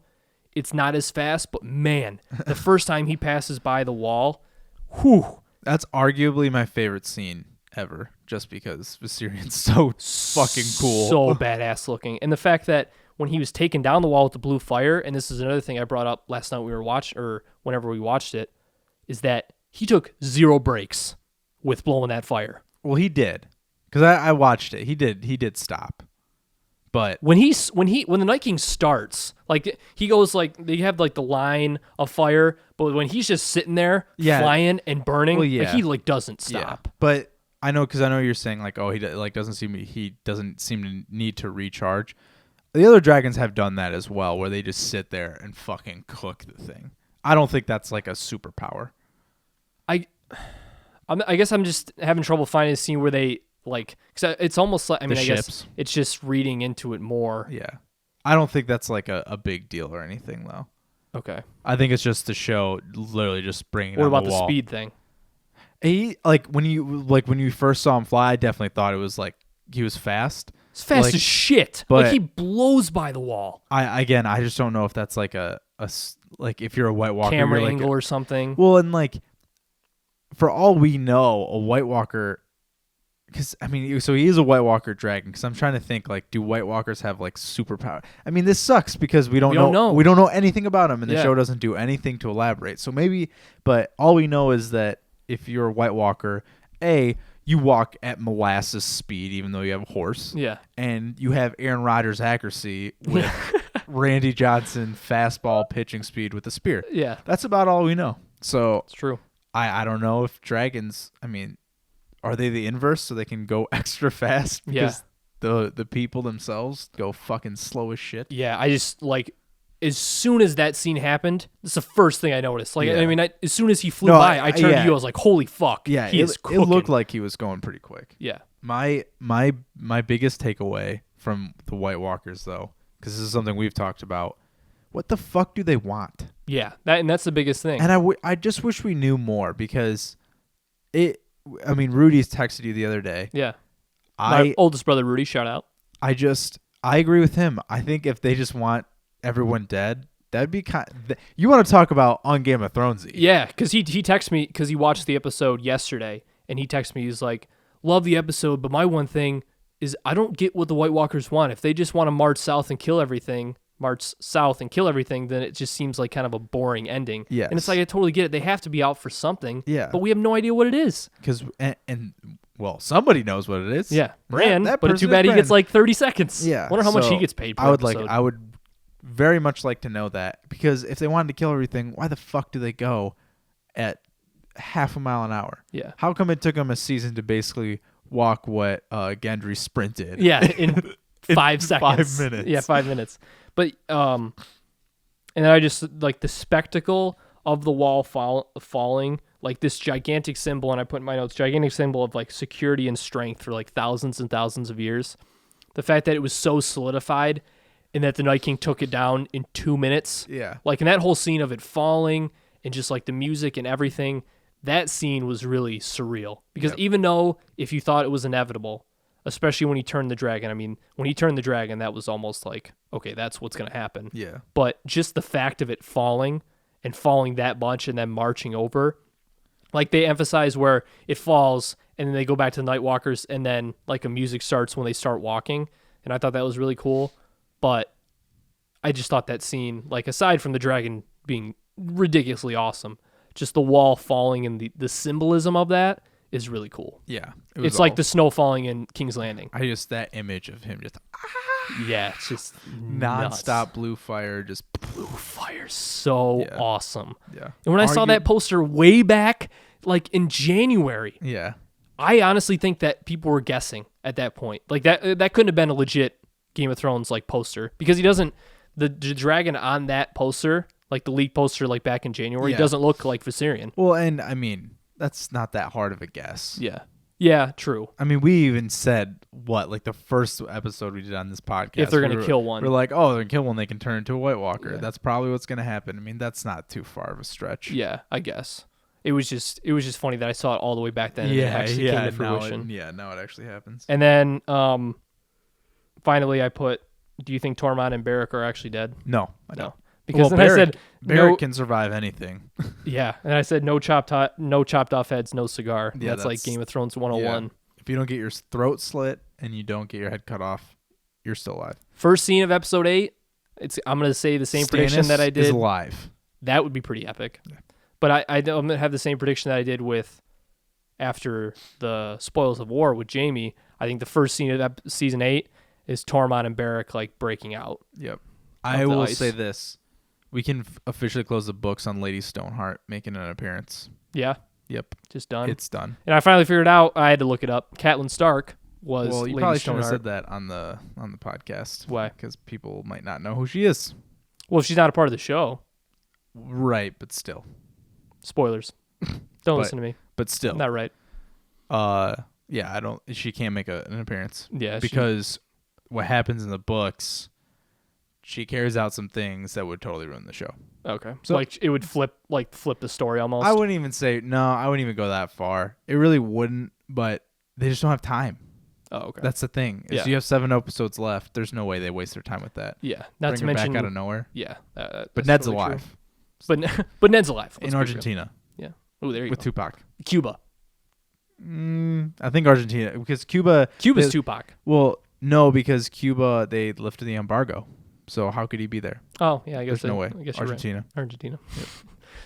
it's not as fast, but man, the first time he passes by the wall, whew. That's arguably my favorite scene ever, just because Viserion's so fucking cool. So badass looking. And the fact that when he was taken down the wall with the blue fire, and this is another thing I brought up last night whenever we watched it, is that he took 0 breaks with blowing that fire. Well, he did. Because I watched it. He did stop. But when the Night King starts, like he goes like they have like the line of fire, but when he's just sitting there flying and burning, like he like doesn't stop. Yeah. But I know you're saying like, oh, he doesn't seem to need to recharge. The other dragons have done that as well, where they just sit there and fucking cook the thing. I don't think that's like a superpower. I guess I'm just having trouble finding a scene where they like, cause it's almost like, I guess it's just reading into it more. Yeah. I don't think that's like a big deal or anything though. Okay. I think it's just the show literally just bringing it on the wall. What about the speed thing? When you first saw him fly, I definitely thought it was like he was fast. It's fast as shit. But like he blows by the wall. I just don't know if that's like like if you're a White Walker, camera angle or something. Well, and like for all we know, a White Walker, because I mean, so he is a White Walker dragon. Because I'm trying to think, like, do White Walkers have like superpower? I mean, this sucks because we don't know. We don't know anything about him, and the show doesn't do anything to elaborate. So maybe, but all we know is that if you're a White Walker, you walk at molasses speed, even though you have a horse. Yeah. And you have Aaron Rodgers' accuracy with Randy Johnson fastball pitching speed with a spear. Yeah. That's about all we know. So it's true. I don't know if dragons, I mean, are they the inverse so they can go extra fast? Because the people themselves go fucking slow as shit. Yeah, I just like as soon as that scene happened, it's the first thing I noticed. Like, I mean, as soon as he flew by, I turned to you. I was like, "Holy fuck!" Yeah, it looked like he was going pretty quick. Yeah. My biggest takeaway from the White Walkers, though, because this is something we've talked about. What the fuck do they want? Yeah, that's the biggest thing. And I just wish we knew more because I mean, Rudy's texted you the other day. Yeah. My oldest brother, Rudy, shout out. I agree with him. I think if they just want everyone dead, that'd be you want to talk about on Game of Thrones. Yeah, because he texted me because he watched the episode yesterday, and he texted me. He's like, love the episode, but my one thing is I don't get what the White Walkers want. If they just want to march south and kill everything, then it just seems like kind of a boring ending. Yeah. And it's like, I totally get it. They have to be out for something. Yeah. But we have no idea what it is. Because, well, somebody knows what it is. Yeah. Bran, but too bad he gets like 30 seconds. Yeah. I wonder how much he gets paid per episode. I would very much like to know that, because if they wanted to kill everything, why the fuck do they go at half a mile an hour? Yeah. How come it took them a season to basically walk what Gendry sprinted? Yeah, in 5 seconds. 5 minutes. Yeah, 5 minutes. But and then I just like the spectacle of the wall falling, like this gigantic symbol, and I put in my notes, gigantic symbol of like security and strength for like thousands and thousands of years. The fact that it was so solidified and that the Night King took it down in 2 minutes. Yeah. Like in that whole scene of it falling and just like the music and everything, that scene was really surreal. Because even though if you thought it was inevitable, especially when he turned the dragon. I mean, when he turned the dragon, that was almost like, okay, that's what's going to happen. Yeah. But just the fact of it falling and falling that much and then marching over, Like they emphasize where it falls and then they go back to the Nightwalkers and then like a music starts when they start walking. And I thought that was really cool. But I just thought that scene, like aside from the dragon being ridiculously awesome, just the wall falling and the symbolism of that is really cool. Yeah. It's like the snow falling in King's Landing. That image of him just yeah, it's just nonstop blue fire, just blue fire, so awesome. Yeah. And when I saw that poster way back, like in January, yeah, I honestly think that people were guessing at that point. Like that couldn't have been a legit Game of Thrones like poster because he doesn't. The dragon on that poster, like the leaked poster, like back in January, doesn't look like Viserion. Well, and I mean that's not that hard of a guess. Yeah. Yeah, true. I mean, we even said like the first episode we did on this podcast. If they're going to kill one. We're like, oh, they're going to kill one, they can turn into a White Walker. Yeah. That's probably what's going to happen. I mean, that's not too far of a stretch. Yeah, I guess. It was just funny that I saw it all the way back then and it actually came to fruition. Now it actually happens. And then finally I put, do you think Tormund and Beric are actually dead? No, I don't. Because then I said Beric can survive anything. Yeah, and I said no chopped off heads, no cigar. Yeah, that's like Game of Thrones 101. Yeah. If you don't get your throat slit and you don't get your head cut off, you're still alive. First scene of episode 8, I'm going to say the same prediction that I did. Is alive. That would be pretty epic. Yeah. But I'm going to have the same prediction that I did with after the Spoils of War with Jaime. I think the first scene of season 8 is Tormund and Beric like breaking out. Yep. I will say this. We can officially close the books on Lady Stoneheart making an appearance. Yeah? Yep. Just done? It's done. And I finally figured out, I had to look it up, Catelyn Stark was Well, you Lady probably Stoneheart. should have said that on the podcast. Why? Because people might not know who she is. Well, she's not a part of the show. Right, but still. Spoilers. Don't listen to me. But still. Not right. Yeah, she can't make an appearance. Yeah. Because what happens in the books, she carries out some things that would totally ruin the show. Okay. So like it would flip the story almost. I wouldn't even go that far. It really wouldn't, but they just don't have time. Oh, okay. That's the thing. Yeah. You have 7 episodes left. There's no way they waste their time with that. Yeah. Not Bring to her mention back out of nowhere. Yeah. But Ned's totally alive. But Ned's alive. In Argentina. Yeah. Oh, there you with go. Tupac. Cuba. I think Argentina because Cuba's Tupac. Well, no, because Cuba they lifted the embargo. So how could he be there? Oh, yeah, I guess there's no way. I guess Argentina. Right. Argentina. Yep.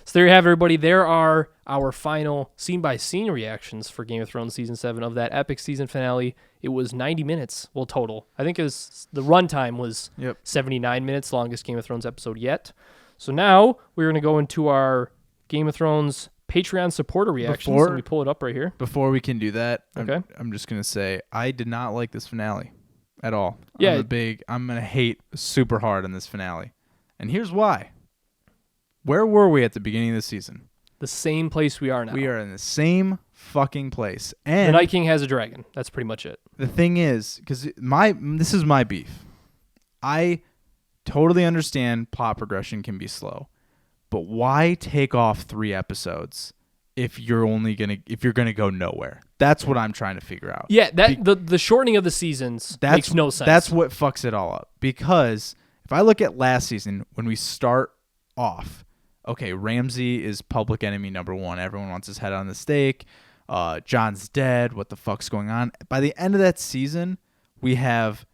So there you have it, everybody. There are our final scene-by-scene reactions for Game of Thrones Season 7 of that epic season finale. It was 90 minutes, well, total. I think the runtime was 79 minutes, longest Game of Thrones episode yet. So now we're going to go into our Game of Thrones Patreon supporter reactions. Let me pull it up right here. Before we can do that, okay. I'm just going to say I did not like this finale. At all. Yeah. I'm going to hate super hard on this finale. And here's why. Where were we at the beginning of the season? The same place we are now. We are in the same fucking place. And the Night King has a dragon. That's pretty much it. The thing is, because this is my beef. I totally understand plot progression can be slow. But why take off 3 episodes if you're gonna go nowhere? That's what I'm trying to figure out. Yeah, the shortening of the seasons makes no sense. That's what fucks it all up. Because if I look at last season, when we start off, okay, Ramsay is public enemy number 1. Everyone wants his head on the stake. Jon's dead. What the fuck's going on? By the end of that season, we have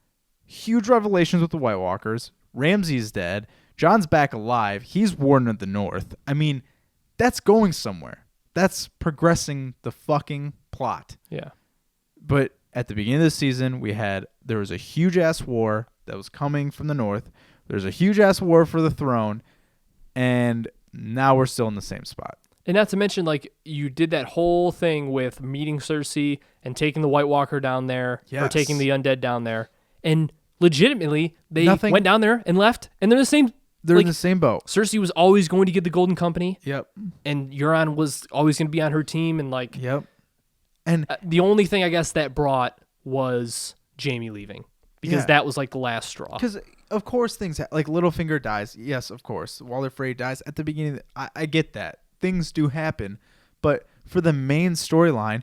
huge revelations with the White Walkers. Ramsay's dead. Jon's back alive. He's Warden of the North. I mean, that's going somewhere. That's progressing the fucking plot. Yeah. But at the beginning of the season, there was a huge ass war that was coming from the north. There's a huge ass war for the throne, and now we're still in the same spot. And not to mention, like, you did that whole thing with meeting Cersei and taking the White Walker down there, or taking the undead down there, and legitimately they went down there and left, and they're the same. They're in the same boat. Cersei was always going to get the Golden Company. Yep. And Euron was always going to be on her team, and like. Yep. And the only thing I guess that brought was Jaime leaving, because that was like the last straw. Because of course things like Littlefinger dies. Yes, of course. Walder Frey dies at the beginning. I get that things do happen, but for the main storyline,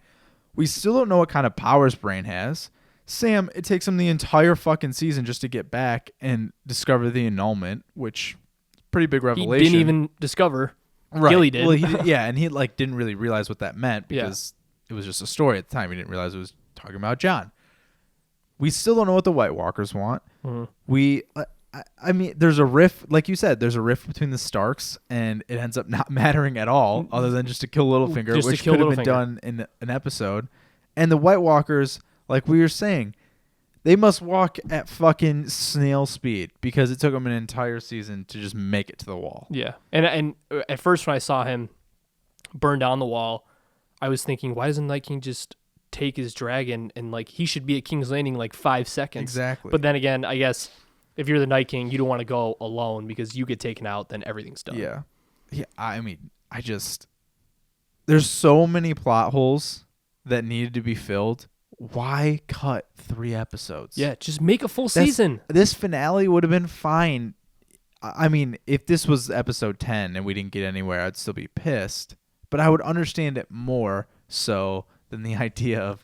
we still don't know what kind of powers Bran has. Sam, it takes him the entire fucking season just to get back and discover the annulment, which is a pretty big revelation. He didn't even discover. Right. Gilly did. Well, and he like didn't really realize what that meant because it was just a story at the time. He didn't realize it was talking about Jon. We still don't know what the White Walkers want. Mm-hmm. I mean, there's a rift, like you said, there's a rift between the Starks, and it ends up not mattering at all, other than just to kill Littlefinger, which could have been done in an episode. And the White Walkers, like we were saying, they must walk at fucking snail speed because it took them an entire season to just make it to the wall. Yeah, and at first when I saw him burn down the wall, I was thinking, why doesn't Night King just take his dragon and like he should be at King's Landing in like 5 seconds? Exactly. But then again, I guess if you're the Night King, you don't want to go alone because you get taken out, then everything's done. Yeah. I mean, there's so many plot holes that needed to be filled. Why cut 3 episodes? Yeah, just make a full season. This finale would have been fine. I mean, if this was episode 10 and we didn't get anywhere, I'd still be pissed. But I would understand it more so than the idea of,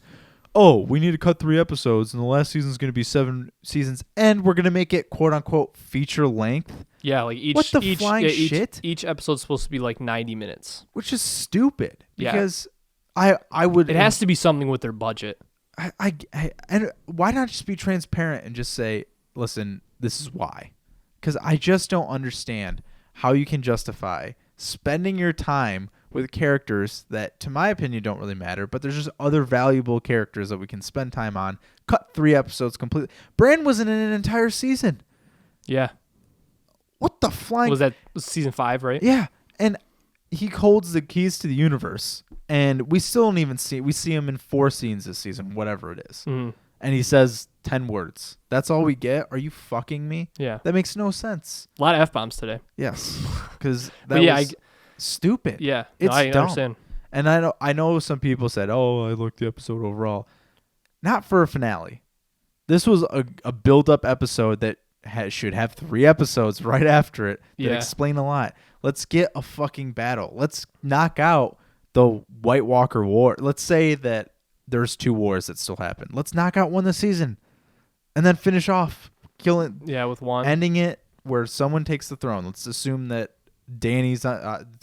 oh, we need to cut 3 episodes and the last season's going to be 7 seasons and we're going to make it quote unquote feature length. Yeah, like each shit? Each episode's supposed to be like 90 minutes. Which is stupid because I would. It has to be something with their budget. And why not just be transparent and just say, listen, this is why? Because I just don't understand how you can justify spending your time with characters that, to my opinion, don't really matter, but there's just other valuable characters that we can spend time on. Cut 3 episodes completely. Bran wasn't in an entire season. Yeah. What the flying... Was season 5, right? Yeah. And he holds the keys to the universe, and we still don't even see... We see him in 4 scenes this season, whatever it is. Mm-hmm. And he says 10 words. That's all we get? Are you fucking me? Yeah. That makes no sense. A lot of F-bombs today. Yes. Because that was... stupid. Yeah, it's I dumb. understand. And I know some people said, "Oh, I liked the episode overall." Not for a finale. This was a build-up episode that should have 3 episodes right after it that explain a lot. Let's get a fucking battle. Let's knock out the White Walker War. Let's say that there's 2 wars that still happen. Let's knock out one this season, and then finish off killing. Yeah, with one ending it where someone takes the throne. Let's assume that Dany's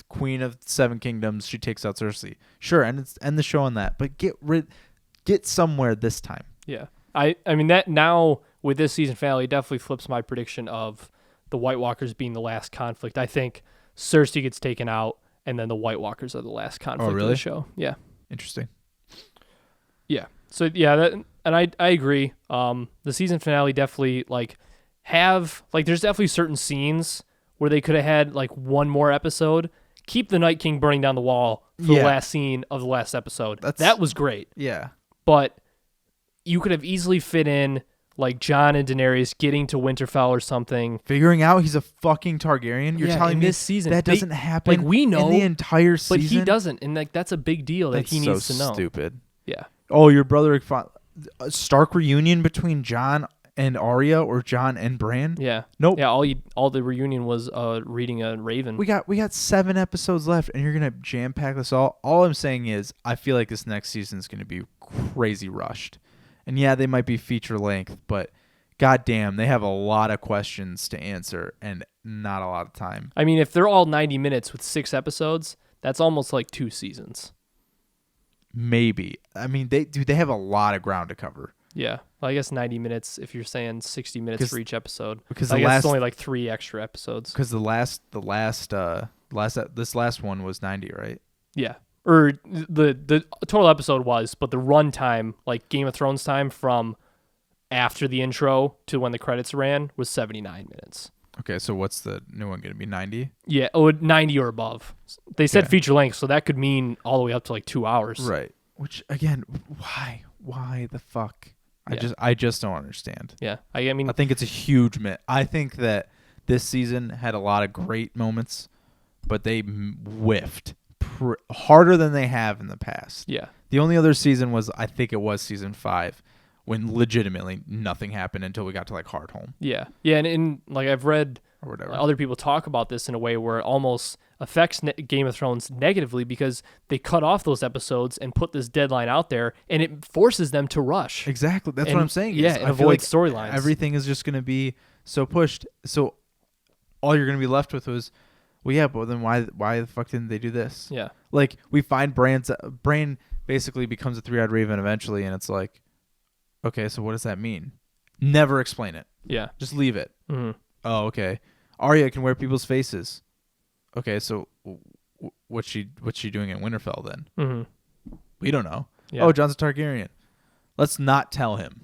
queen of 7 kingdoms. She takes out Cersei. Sure, and end the show on that. But get somewhere this time. Yeah, I mean that now with this season finale definitely flips my prediction of the White Walkers being the last conflict. I think Cersei gets taken out, and then the White Walkers are the last conflict of the show. Yeah, interesting. Yeah. So yeah, and I agree. The season finale definitely there's definitely certain scenes where they could have had like one more episode. Keep the Night King burning down the wall for the last scene of the last episode. That was great. Yeah. But you could have easily fit in like Jon and Daenerys getting to Winterfell or something. Figuring out he's a fucking Targaryen. You're telling me this season that doesn't happen. Like we know in the entire season. But he doesn't. And like that's a big deal that he needs to know. Stupid. Yeah. Oh, your brother Stark reunion between Jon and Arya or Jon and Bran? Yeah. Nope. Yeah, all the reunion was reading a Raven. We got 7 episodes left and you're going to jam pack this all. All I'm saying is I feel like this next season is going to be crazy rushed. And yeah, they might be feature length, but goddamn, they have a lot of questions to answer and not a lot of time. I mean, if they're all 90 minutes with 6 episodes, that's almost like 2 seasons. Maybe. I mean, they have a lot of ground to cover. Yeah. Well, I guess 90 minutes if you're saying 60 minutes for each episode. Because I guess it's only like 3 extra episodes. Because this last one was 90, right? Yeah. Or the total episode was, but the runtime, like Game of Thrones time from after the intro to when the credits ran was 79 minutes. Okay, so what's the new one going to be, 90? Yeah, 90 or above. They said feature length, so that could mean all the way up to like 2 hours. Right. Which, again, why? Why the fuck? I just don't understand. Yeah, I mean, I think it's a huge myth. I think that this season had a lot of great moments, but they whiffed harder than they have in the past. Yeah. The only other season was, I think it was season 5, when legitimately nothing happened until we got to like Hardhome. Yeah. Yeah, and like I've read or whatever. Other people talk about this in a way where it almost affects Game of Thrones negatively because they cut off those episodes and put this deadline out there, and it forces them to rush. Exactly. That's what I'm saying. Yeah, and avoid storylines. Everything is just going to be so pushed. So all you're going to be left with was, Well, yeah, but then why the fuck didn't they do this? Yeah. Like, we find Bran basically becomes a 3-eyed raven eventually, and it's like, okay, so what does that mean? Never explain it. Yeah. Just leave it. Mm-hmm. Oh, okay. Arya can wear people's faces. Okay, so what's she doing in Winterfell then? Mm-hmm. We don't know. Yeah. Oh, Jon's a Targaryen. Let's not tell him.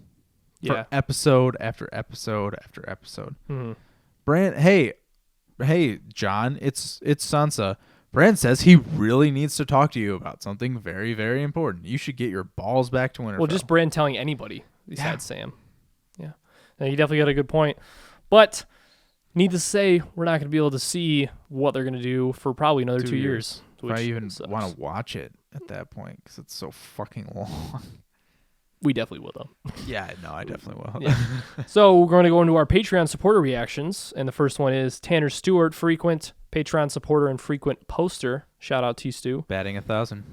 Yeah. For episode after episode after episode. Mm-hmm. Bran, hey, Jon, it's Sansa. Bran says he really needs to talk to you about something very, very important. You should get your balls back to Winterfell. Well, just Bran telling anybody besides Sam. Yeah. And you definitely got a good point. But needless to say, we're not going to be able to see what they're going to do for probably another 2 years. If I even want to watch it at that point because it's so fucking long. We definitely will, though. Yeah, no, I definitely will. Yeah. So we're going to go into our Patreon supporter reactions. And the first one is Tanner Stewart, frequent Patreon supporter and frequent poster. Shout out to Stu. Batting 1,000.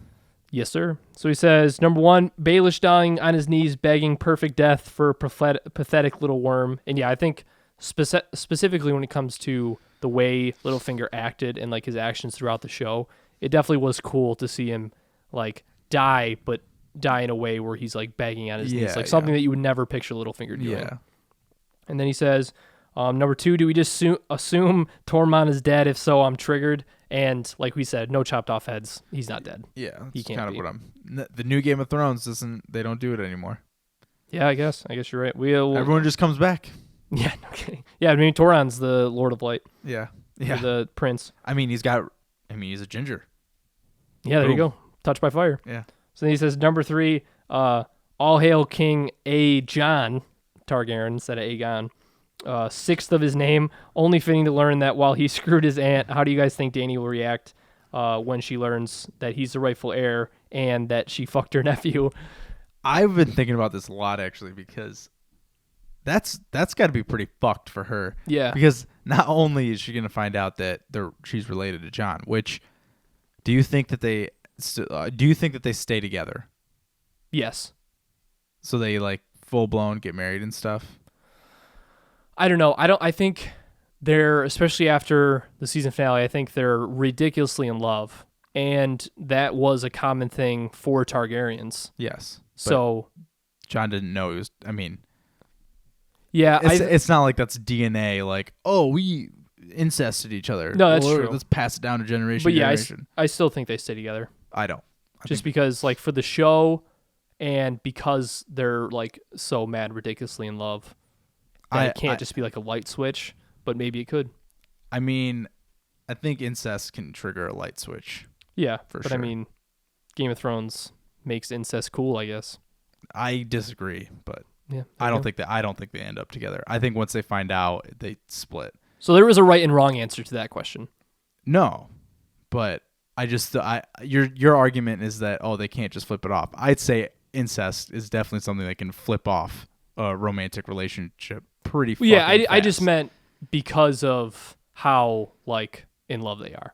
Yes, sir. So he says, number 1, Baelish dying on his knees, begging perfect death for a pathetic little worm. And yeah, I think specifically when it comes to the way Littlefinger acted and like his actions throughout the show, it definitely was cool to see him like die, but die in a way where he's like begging on his knees, like something that you would never picture Littlefinger doing. Yeah. And then he says, number 2, do we just assume Tormund is dead? If so, I'm triggered. And like we said, no chopped off heads. He's not dead. Yeah, that's he can't kind of be. what the new Game of Thrones they don't do it anymore. Yeah, I guess you're right. Everyone just comes back. Yeah, no kidding. Yeah, I mean, Tormund's the Lord of Light. Yeah. The prince. I mean, he's a ginger. Yeah, there you go. Touched by fire. Yeah. So then he says, number 3, all hail King Aegon Targaryen instead of Aegon. 6th of his name, only fitting to learn that while he screwed his aunt, how do you guys think Dany will react when she learns that he's the rightful heir and that she fucked her nephew? I've been thinking about this a lot, actually, because that's got to be pretty fucked for her. Yeah. Because not only is she going to find out that she's related to Jon, which do you think that they stay together? Yes. So they like full blown get married and stuff? I don't know. I think they're, especially after the season finale, I think they're ridiculously in love. And that was a common thing for Targaryens. Yes. So Jon didn't know it was, yeah, it's not like that's DNA, like, oh, we incested each other. No, that's true. Let's pass it down to generation but yeah, generation. I still think they stay together. I don't. Just because, like, for the show and because they're, like, so mad ridiculously in love, that it can't just be, like, a light switch, but maybe it could. I mean, I think incest can trigger a light switch. Yeah, but sure. I mean, Game of Thrones makes incest cool, I guess. I disagree, but yeah, I don't think they end up together. I think once they find out, they split. So there was a right and wrong answer to that question. No, but your argument is that they can't just flip it off. I'd say incest is definitely something that can flip off a romantic relationship pretty fucking fast. I just meant because of how like in love they are.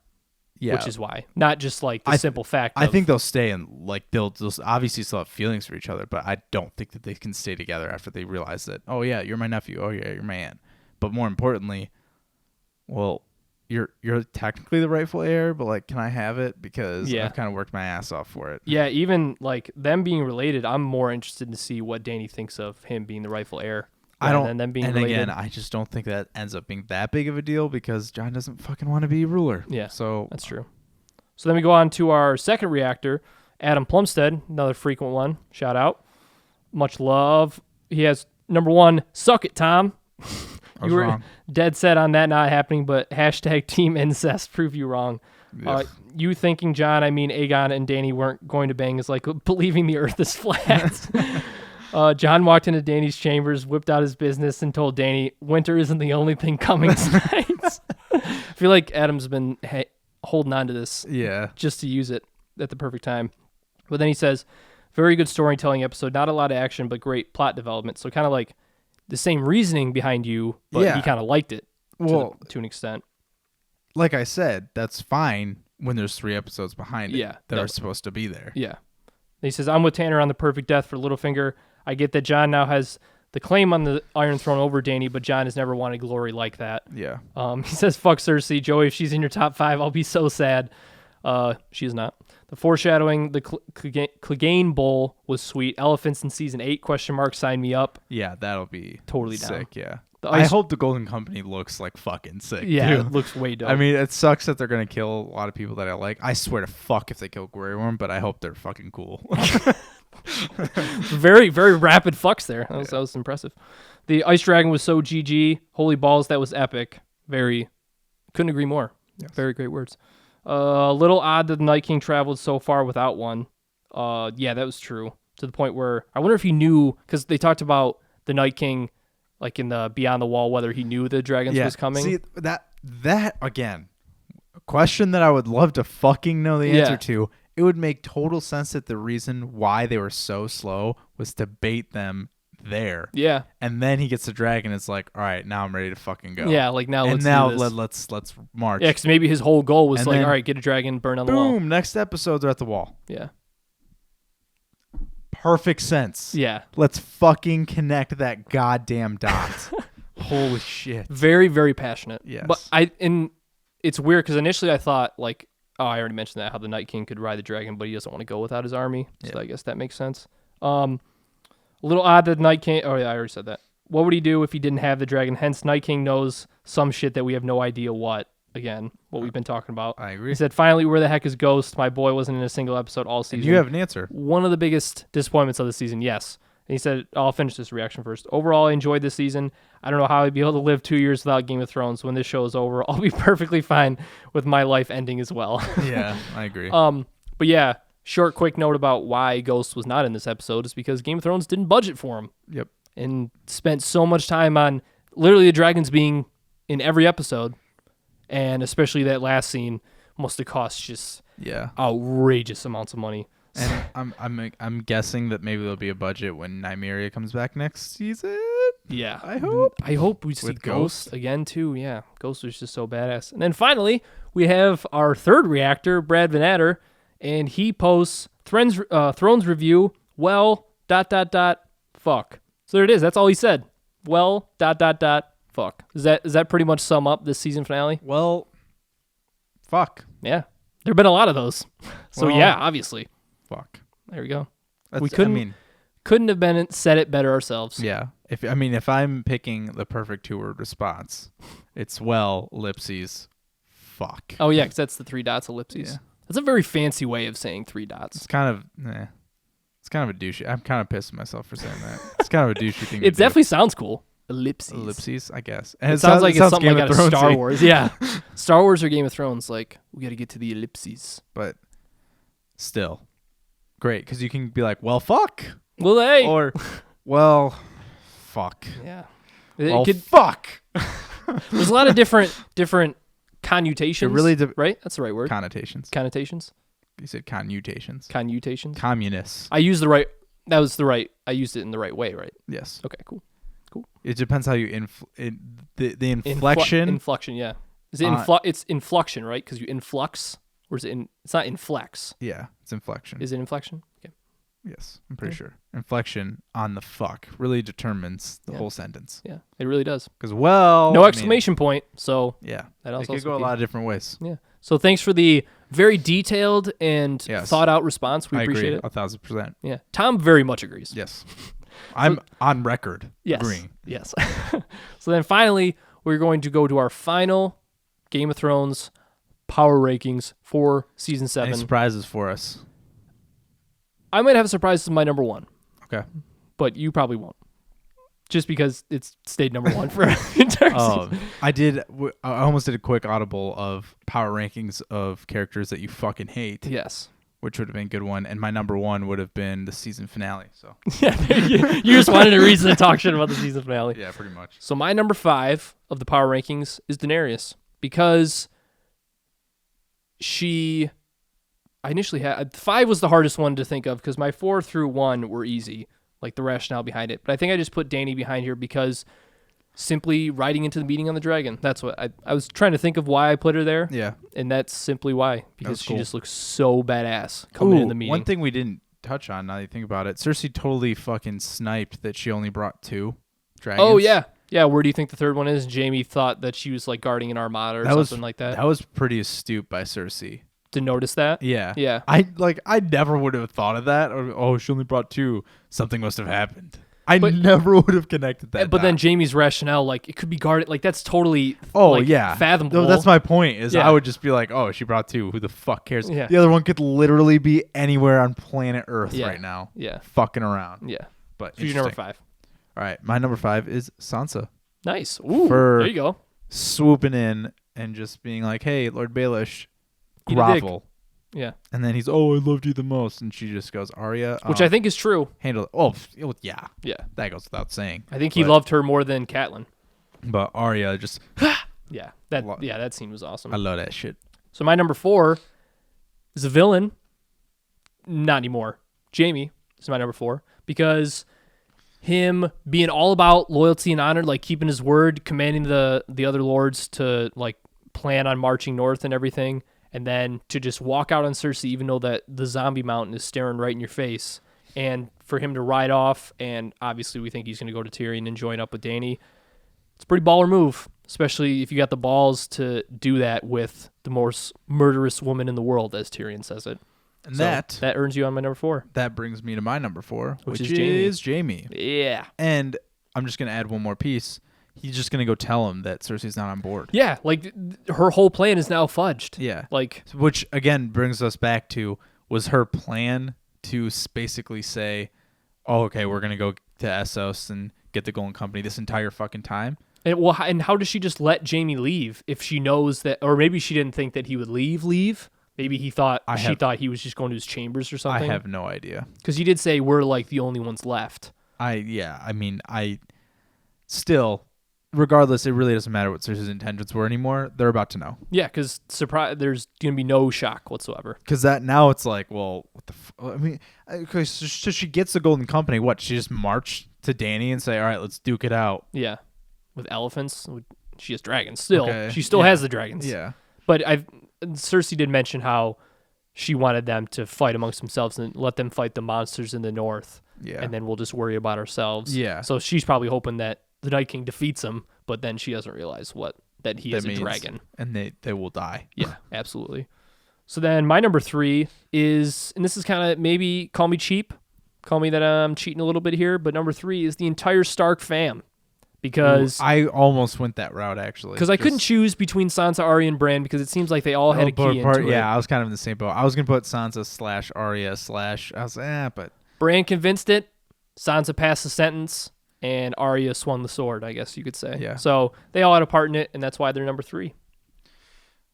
Yeah. Which is why. Not just like the simple fact I think they'll stay and like they'll obviously still have feelings for each other, but I don't think that they can stay together after they realize that, oh yeah, you're my nephew, oh yeah, you're my aunt. But more importantly, well, you're technically the rightful heir, but like, can I have it? Because I've kind of worked my ass off for it. Yeah, even like them being related, I'm more interested to see what Dany thinks of him being the rightful heir. Again, I just don't think that ends up being that big of a deal because Jon doesn't fucking want to be ruler. Yeah, so that's true. So then we go on to our second reactor, Adam Plumstead, another frequent one. Shout out, much love. He has number 1, suck it, Tom. You were wrong. Dead set on that not happening, but hashtag Team Incest prove you wrong. You thinking Aegon and Dany weren't going to bang is like believing the earth is flat. Jon walked into Dany's chambers, whipped out his business, and told Dany, winter isn't the only thing coming tonight. I feel like Adam's been holding on to this just to use it at the perfect time. But then he says, very good storytelling episode, not a lot of action, but great plot development. So kind of like the same reasoning behind you, but he kind of liked it to an extent. Like I said, that's fine when there's 3 episodes behind it that are supposed to be there. Yeah. He says, I'm with Tanner on the perfect death for Littlefinger. I get that Jon now has the claim on the Iron Throne over Dany, but Jon has never wanted glory like that. Yeah. He says, fuck Cersei. Joey, if she's in your top 5, I'll be so sad. She is not. The foreshadowing, the Clegane Bowl was sweet. Elephants in season 8, ? Sign me up. Yeah, that'll be totally sick, down. yeah. I hope the Golden Company looks like fucking sick, yeah, too. It looks way dope. I mean, it sucks that they're going to kill a lot of people that I like. I swear to fuck if they kill Grey Worm, but I hope they're fucking cool. Very, very rapid fucks there. That was impressive. The Ice Dragon was so GG. Holy balls, that was epic. Couldn't agree more. Yes. Very great words. A little odd that the Night King traveled so far without one. Yeah, that was true. To the point where I wonder if he knew, because they talked about the Night King, like in the Beyond the Wall, whether he knew the dragons was coming. See, that again, a question that I would love to fucking know the answer to. It would make total sense that the reason why they were so slow was to bait them there. Yeah. And then he gets the dragon. It's like, all right, now I'm ready to fucking go. Yeah, like now let's do this. let's march. Yeah, because maybe his whole goal was all right, get a dragon, burn on the wall. Boom, next episode they're at the wall. Yeah. Perfect sense. Yeah. Let's fucking connect that goddamn dot. Holy shit. Very, very passionate. Yes. But it's weird because initially I thought like, oh, I already mentioned that, how the Night King could ride the dragon, but he doesn't want to go without his army. So I guess that makes sense. A little odd that Night King... Oh, yeah, I already said that. What would he do if he didn't have the dragon? Hence, Night King knows some shit that we have no idea what. Again, what we've been talking about. I agree. He said, finally, where the heck is Ghost? My boy wasn't in a single episode all season. And you have an answer. One of the biggest disappointments of the season, yes. And he said, I'll finish this reaction first. Overall, I enjoyed this season. I don't know how I'd be able to live 2 years without Game of Thrones. When this show is over, I'll be perfectly fine with my life ending as well. Yeah, I agree. But yeah, short, quick note about why Ghost was not in this episode is because Game of Thrones didn't budget for him. Yep. And spent so much time on literally the dragons being in every episode. And especially that last scene must have cost just outrageous amounts of money. And I'm guessing that maybe there'll be a budget when Nymeria comes back next season. Yeah. I hope we see Ghost again too. Yeah. Ghost was just so badass. And then finally, we have our third reactor, Brad Van Adder, and he posts Thrones review, fuck. So there it is. That's all he said. Fuck. Does that pretty much sum up this season finale? Well, fuck. Yeah. There have been a lot of those. So yeah, obviously. Fuck. There we go. We couldn't have said it better ourselves. Yeah. If I'm picking the perfect 2-word response, it's ellipses, fuck. Oh yeah, because that's the 3 dots ellipses. Yeah. That's a very fancy way of saying 3 dots. It's kind of It's kind of a douchey. I'm kind of pissed at myself for saying that. It's kind of a douchey thing. It definitely sounds cool. Ellipses, I guess. And it sounds like it's something like out of Star Wars. Yeah. Star Wars or Game of Thrones, like, we got to get to the ellipses. But still, great, because you can be like, well, fuck. Well, hey. Or, well, fuck. Yeah. Well, fuck. There's a lot of different connotations. It really right? That's the right word. Connotations. You said connotations. Communists. I used the right. That was the right. I used it in the right way, right? Yes. Okay. Cool. It depends how you the inflection. Inflection, yeah. Is it it's inflection, right? Because you influx, or is it it's not inflex? Yeah, it's inflection. Is it inflection? Okay. Yes, I'm pretty sure. Inflection on the fuck really determines the whole sentence. Yeah, it really does. Because no exclamation point. So yeah, that also could go a lot of different ways. Yeah. So thanks for the very detailed and thought out response. We appreciate it. 1,000%. Yeah. Tom very much agrees. Yes. I'm on record agreeing. Yes. So then finally, we're going to go to our final Game of Thrones power rankings for season 7. Any surprises for us? I might have a surprise as my number 1. Okay. But you probably won't. Just because it's stayed number 1 for the entire season. I almost did a quick audible of power rankings of characters that you fucking hate. Yes. Which would have been a good one. And my number 1 would have been the season finale. So yeah, you just wanted a reason to talk shit about the season finale. Yeah, pretty much. So my number 5 of the power rankings is Daenerys. Because I initially had 5 was the hardest one to think of because my 4 through 1 were easy, like the rationale behind it. But I think I just put Dany behind here because simply riding into the meeting on the dragon. That's what I was trying to think of why I put her there. Yeah. And that's simply why. Because she just looks so badass coming in the meeting. One thing we didn't touch on now that you think about it. Cersei totally fucking sniped that she only brought 2 dragons. Oh, yeah. Yeah, where do you think the third one is? Jaime thought that she was like guarding an armada or something like that. That was pretty astute by Cersei. To notice that? Yeah. Yeah. I never would have thought of that. Or, she only brought 2. Something must have happened. I never would have connected that. But then Jaime's rationale, like, it could be guarded. Like, that's totally fathomable. No, that's my point. Is Yeah. I would just be like, oh, she brought 2. Who the fuck cares? Yeah. The other one could literally be anywhere on planet Earth right now. Yeah. Fucking around. Yeah. But Who's your number 5? All right. My number 5 is Sansa. Nice. Ooh, there you go. Swooping in and just being like, hey, Lord Baelish, Eat a grovel. Yeah. And then he's, oh, I loved you the most. And she just goes, Arya. Which I think is true. Handle it. Oh, yeah. Yeah. That goes without saying. I think he loved her more than Catelyn. But Arya just. Yeah. That scene was awesome. I love that shit. So my number 4 is a villain. Not anymore. Jaime is my number 4 because him being all about loyalty and honor, like keeping his word, commanding the other lords to like plan on marching north and everything, and then to just walk out on Cersei even though that the zombie mountain is staring right in your face, and for him to ride off, and obviously we think he's going to go to Tyrion and join up with Dany. It's a pretty baller move, especially if you got the balls to do that with the most murderous woman in the world, as Tyrion says it. And so that earns you on my number 4. That brings me to my number 4, which is Jaime. Yeah. And I'm just going to add one more piece. He's just going to go tell him that Cersei's not on board. Yeah, like her whole plan is now fudged. Yeah. Like, which, again, brings us back to, was her plan to basically say, oh, okay, we're going to go to Essos and get the Golden Company this entire fucking time? And how does she just let Jaime leave if she knows that, or maybe she didn't think that he would leave? Maybe she thought he was just going to his chambers or something. I have no idea. Because he did say we're like the only ones left. Still, regardless, it really doesn't matter what Cersei's intentions were anymore. They're about to know. Yeah, because there's going to be no shock whatsoever. Because now it's like, well, what the because so she gets the Golden Company. What, she just march to Dany and say, all right, let's duke it out. Yeah, with elephants. She has dragons still. Okay. She still has the dragons. Yeah. But Cersei did mention how she wanted them to fight amongst themselves and let them fight the monsters in the north. Yeah. And then we'll just worry about ourselves. Yeah. So she's probably hoping that the Night King defeats him, but then she doesn't realize that he is a dragon. And they will die. Yeah, absolutely. So then my number 3 is, and this is kind of maybe call me cheap, call me that I'm cheating a little bit here, but number 3 is the entire Stark fam. Because I almost went that route, actually. Because I couldn't choose between Sansa, Arya, and Bran because it seems like they all had a key into it. Yeah, I was kind of in the same boat. I was going to put Sansa / Arya / I was like, but... Bran convinced it, Sansa passed the sentence, and Arya swung the sword, I guess you could say. Yeah. So they all had a part in it, and that's why they're number 3.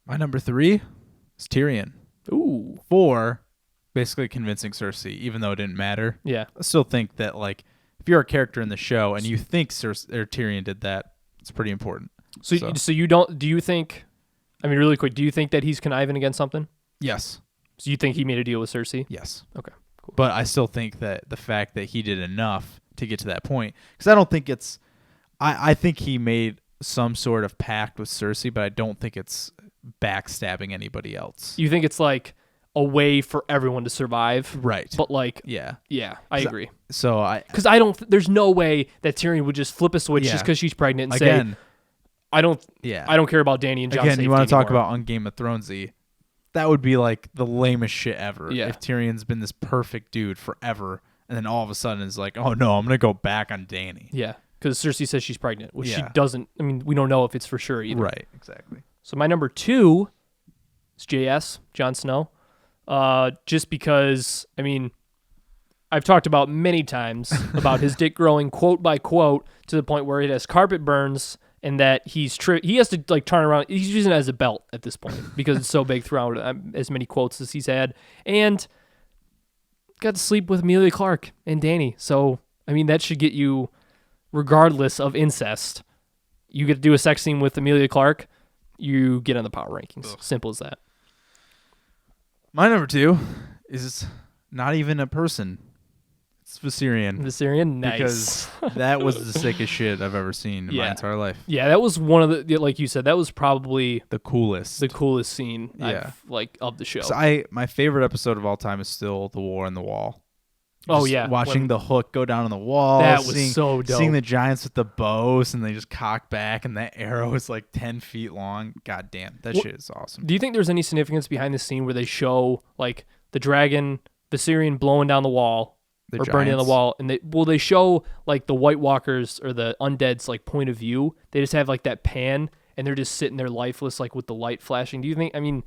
My number 3 is Tyrion. Ooh. 4, basically convincing Cersei, even though it didn't matter. Yeah. I still think that, like, if you're a character in the show and you think Tyrion did that, it's pretty important. So you don't, do you think, I mean, really quick, do you think that he's conniving against something? Yes. So you think he made a deal with Cersei? Yes. Okay, cool. But I still think that the fact that he did enough to get to that point, because I don't think it's, I think he made some sort of pact with Cersei, but I don't think it's backstabbing anybody else. You think it's like a way for everyone to survive? Right. But like, yeah, I agree. Because I don't, there's no way that Tyrion would just flip a switch just because she's pregnant and say, I don't care about Dany and Jon's safety you want to talk anymore. about on Game of Thronesy, that would be like the lamest shit ever. Yeah. If Tyrion's been this perfect dude forever, and then all of a sudden it's like, oh no, I'm gonna go back on Dany. Yeah, because Cersei says she's pregnant, which she doesn't. I mean, we don't know if it's for sure either. Right, exactly. So my number 2 is JS, Jon Snow. Just because, I mean, I've talked about many times about his dick growing quote by quote to the point where it has carpet burns and that he has to like turn around. He's using it as a belt at this point because it's so big throughout as many quotes as he's had. And got to sleep with Emilia Clarke and Dany. So, I mean, that should get you, regardless of incest, you get to do a sex scene with Emilia Clarke, you get on the power rankings. Ugh. Simple as that. My number 2 is not even a person. It's Viserion. Viserion, nice. Because that was the sickest shit I've ever seen in my entire life. Yeah, that was one of the, like you said, that was probably the coolest scene of the show. So my favorite episode of all time is still The War on the Wall. Oh yeah, watching the hook go down on the wall. That was so dope. Seeing the giants with the bows and they just cock back and that arrow is like 10 feet long. God damn, that shit is awesome. Do you think there's any significance behind the scene where they show like the dragon Viserion blowing down the wall or burning down the wall, and they show like the White Walkers or the undead's like point of view? They just have like that pan and they're just sitting there lifeless, like with the light flashing. Do you think? I mean,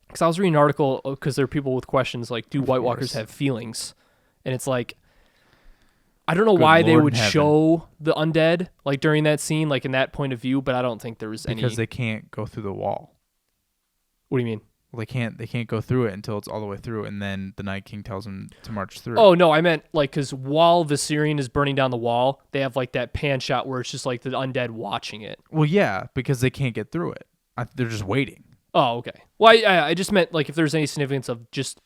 because I was reading an article because there are people with questions like, do White Walkers have feelings? And it's like, I don't know why they would show the undead like during that scene, like in that point of view, but I don't think there was any. Because they can't go through the wall. What do you mean? Well, they can't go through it until it's all the way through, and then the Night King tells them to march through. Oh no, I meant like because while Viserion is burning down the wall, they have like that pan shot where it's just like the undead watching it. Well, yeah, because they can't get through it. They're just waiting. Oh, okay. Well, I just meant like if there's any significance of just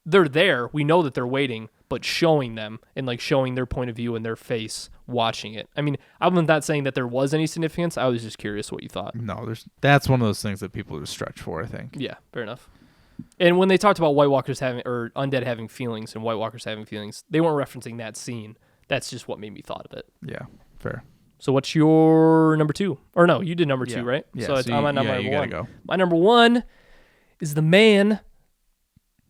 they're there, we know that they're waiting, but showing them and like showing their point of view and their face watching it. I mean, I'm not saying that there was any significance. I was just curious what you thought. No, that's one of those things that people just stretch for, I think. Yeah, fair enough. And when they talked about White Walkers having or undead having feelings and White Walkers having feelings, they weren't referencing that scene. That's just what made me thought of it. Yeah, fair. So what's your number 2? Or no, you did number 2, right? Yeah. So I'm on number 1. Gotta go. My number 1 is the man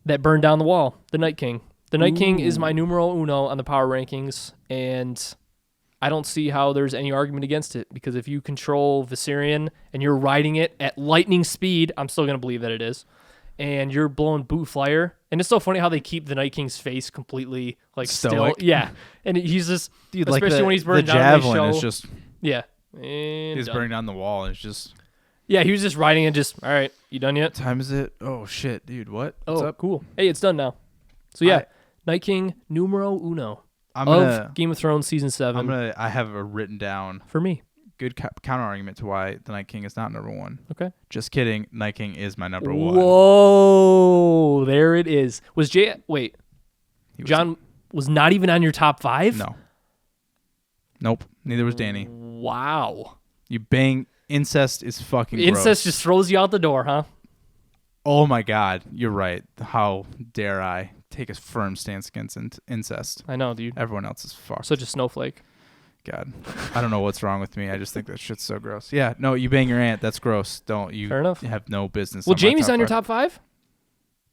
that burned down the wall, the Night King. The Night King is my numero uno on the power rankings, and I don't see how there's any argument against it, because if you control Viserion and you're riding it at lightning speed, I'm still going to believe that it is, and you're blowing boot flyer, and it's so funny how they keep the Night King's face completely like stoic. Still. Yeah, and he's just, dude, especially like when he's burning the down, javelin is just, yeah. And he's burning down the wall, and it's just... Yeah, he was just riding and just, all right, you done yet? What time is it? Oh, shit, dude, what? What's up? Cool. Hey, it's done now. So, yeah, Night King numero uno Game of Thrones Season 7. I have it written down. For me. Good counter argument to why the Night King is not number 1. Okay. Just kidding. Night King is my number 1. Whoa, there it is. John was not even on your top 5? No. Nope. Neither was Danny. Wow. You bang... Incest is fucking gross. Incest just throws you out the door, huh? Oh my God, you're right. How dare I take a firm stance against incest? I know, dude. Everyone else is fucked. Such a snowflake. God, I don't know what's wrong with me. I just think that shit's so gross. Yeah, no, you bang your aunt. That's gross. Don't you? Fair enough. You have no business. Well, Jamie's on your top 5.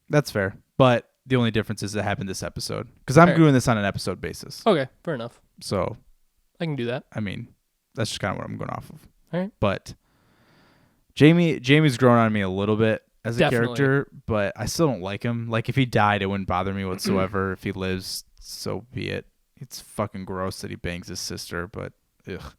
That's fair, but the only difference is it happened this episode because I'm doing this on an episode basis. Okay, fair enough. So I can do that. I mean, that's just kind of what I'm going off of. All right. But Jamie's grown on me a little bit as a character, but I still don't like him. Like, if he died, it wouldn't bother me whatsoever. If he lives, so be it. It's fucking gross that he bangs his sister, but ugh.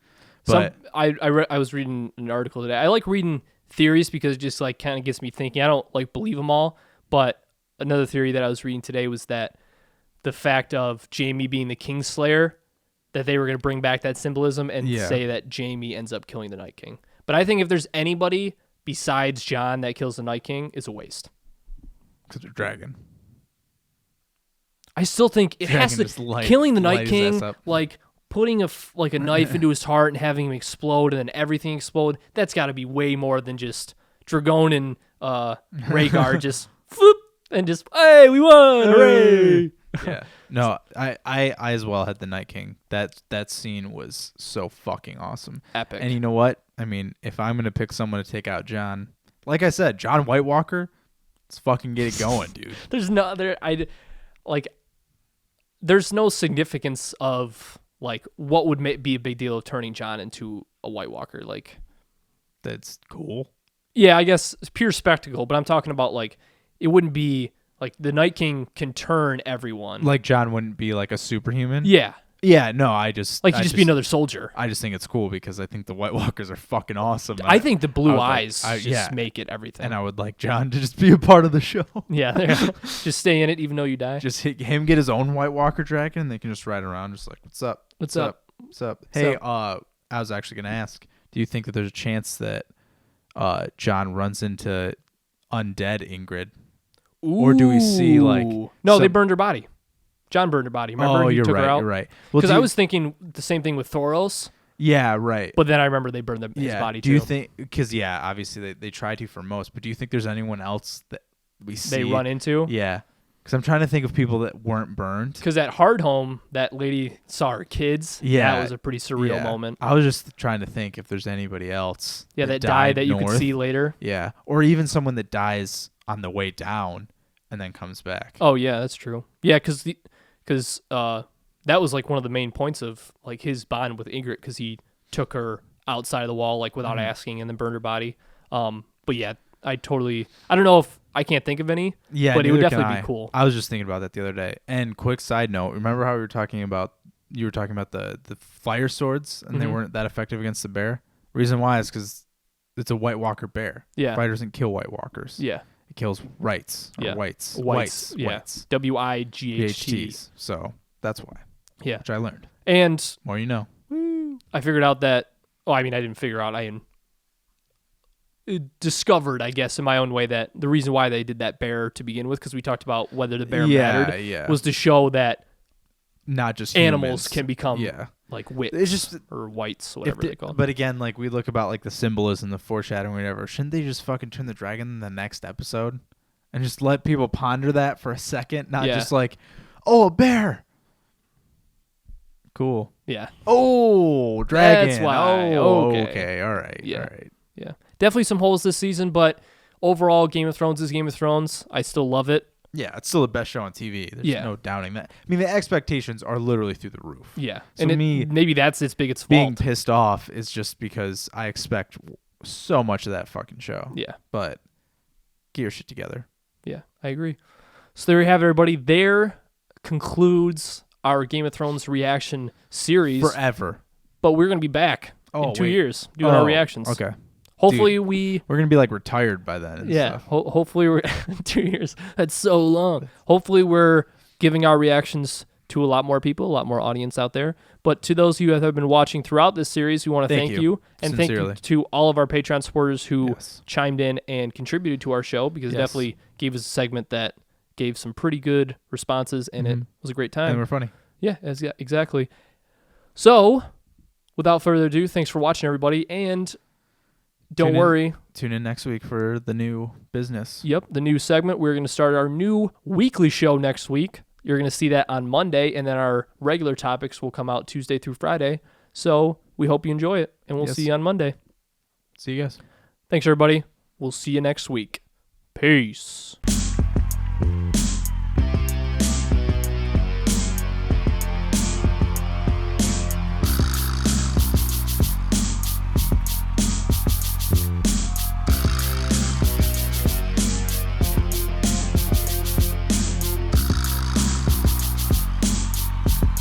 But I was reading an article today. I like reading theories because it just like kind of gets me thinking. I don't like believe them all, but another theory that I was reading today was that the fact of Jamie being the Kingslayer, that they were going to bring back that symbolism and say that Jamie ends up killing the Night King. But I think if there's anybody besides Jon that kills the Night King, it's a waste. Because they're dragon. I still think it has to killing the Night King, like putting a knife into his heart and having him explode and then everything explode. That's got to be way more than just Dragon and Rhaegar just floop and just hey, we won, hooray! Yeah. No, I as well had the Night King. That scene was so fucking awesome. Epic. And you know what? I mean, if I'm gonna pick someone to take out Jon, like I said, Jon White Walker, let's fucking get it going, dude. There's no significance of like what would be a big deal of turning Jon into a White Walker. Like, that's cool. Yeah, I guess it's pure spectacle, but I'm talking about like it wouldn't be like the Night King can turn everyone. Like Jon wouldn't be like a superhuman. Yeah. Yeah, no, I just like he'd just be another soldier. I just think it's cool because I think the White Walkers are fucking awesome. I think the blue eyes make it everything. And I would like Jon to just be a part of the show. Yeah, just stay in it even though you die. Just him get his own White Walker dragon and they can just ride around just like, what's up? What's up? What's up? Hey, I was actually going to ask, do you think that there's a chance that Jon runs into undead Ingrid? Ooh. Or do we see like... No, they burned her body. Jon burned her body. Remember? You're right. You're right. Because I was thinking the same thing with Thoros. Yeah, right. But then I remember they burned his body too. Do you think? Because obviously they try to for most. But do you think there's anyone else that we see they run into? Yeah. Because I'm trying to think of people that weren't burned. Because at Hardhome, that lady saw her kids. Yeah. That was a pretty surreal moment. I was just trying to think if there's anybody else. Yeah, that died that north. You could see later. Yeah. Or even someone that dies on the way down and then comes back. Oh, yeah, that's true. Yeah, because that was like one of the main points of like his bond with Ygritte, because he took her outside of the wall like without asking and then burned her body. But yeah, I don't know if I can't think of any. Yeah, but it would definitely be cool. I was just thinking about that the other day. And quick side note, remember how you were talking about the fire swords and they weren't that effective against the bear? Reason why is because it's a White Walker bear. Yeah. Fire doesn't kill White Walkers. Yeah. It kills Whites. Or yeah. Whites. Yeah. Whites. WIGHT. So that's why. Yeah. Which I learned. And More you know. I figured out that, I didn't figure out, I discovered, I guess, in my own way, that the reason why they did that bear to begin with, because we talked about whether the bear mattered, was to show that not just animals humans. Can become like wits it's just, or whites, whatever they call it. But again, like we look about like the symbolism, the foreshadowing, whatever. Shouldn't they just fucking turn the dragon in the next episode and just let people ponder that for a second? Not just like, oh, a bear. Cool. Yeah. Oh, dragon. That's why. Oh, okay. All right. Yeah. All right. Yeah. Definitely some holes this season, but overall, Game of Thrones is Game of Thrones. I still love it. Yeah, it's still the best show on TV. There's no doubting that. I mean, the expectations are literally through the roof. Yeah. So and maybe that's its biggest fault. Being pissed off is just because I expect so much of that fucking show. Yeah. But get your shit together. Yeah, I agree. So there you have it, everybody. There concludes our Game of Thrones reaction series. Forever. But we're going to be back in 2 years doing our reactions. Okay. Hopefully Dude, we're going to be like retired by then. Yeah. Hopefully we're 2 years. That's so long. Hopefully we're giving our reactions to a lot more people, a lot more audience out there. But to those of you that have been watching throughout this series, we want to thank you. And Sincerely. thank you to all of our Patreon supporters who chimed in and contributed to our show, because it definitely gave us a segment that gave some pretty good responses, and it was a great time. And we're funny. Yeah, exactly. So, without further ado, thanks for watching, everybody, and don't worry. Tune in next week for the new business. Yep, the new segment. We're going to start our new weekly show next week. You're going to see that on Monday, and then our regular topics will come out Tuesday through Friday. So we hope you enjoy it, and we'll see you on Monday. See you guys. Thanks, everybody. We'll see you next week. Peace.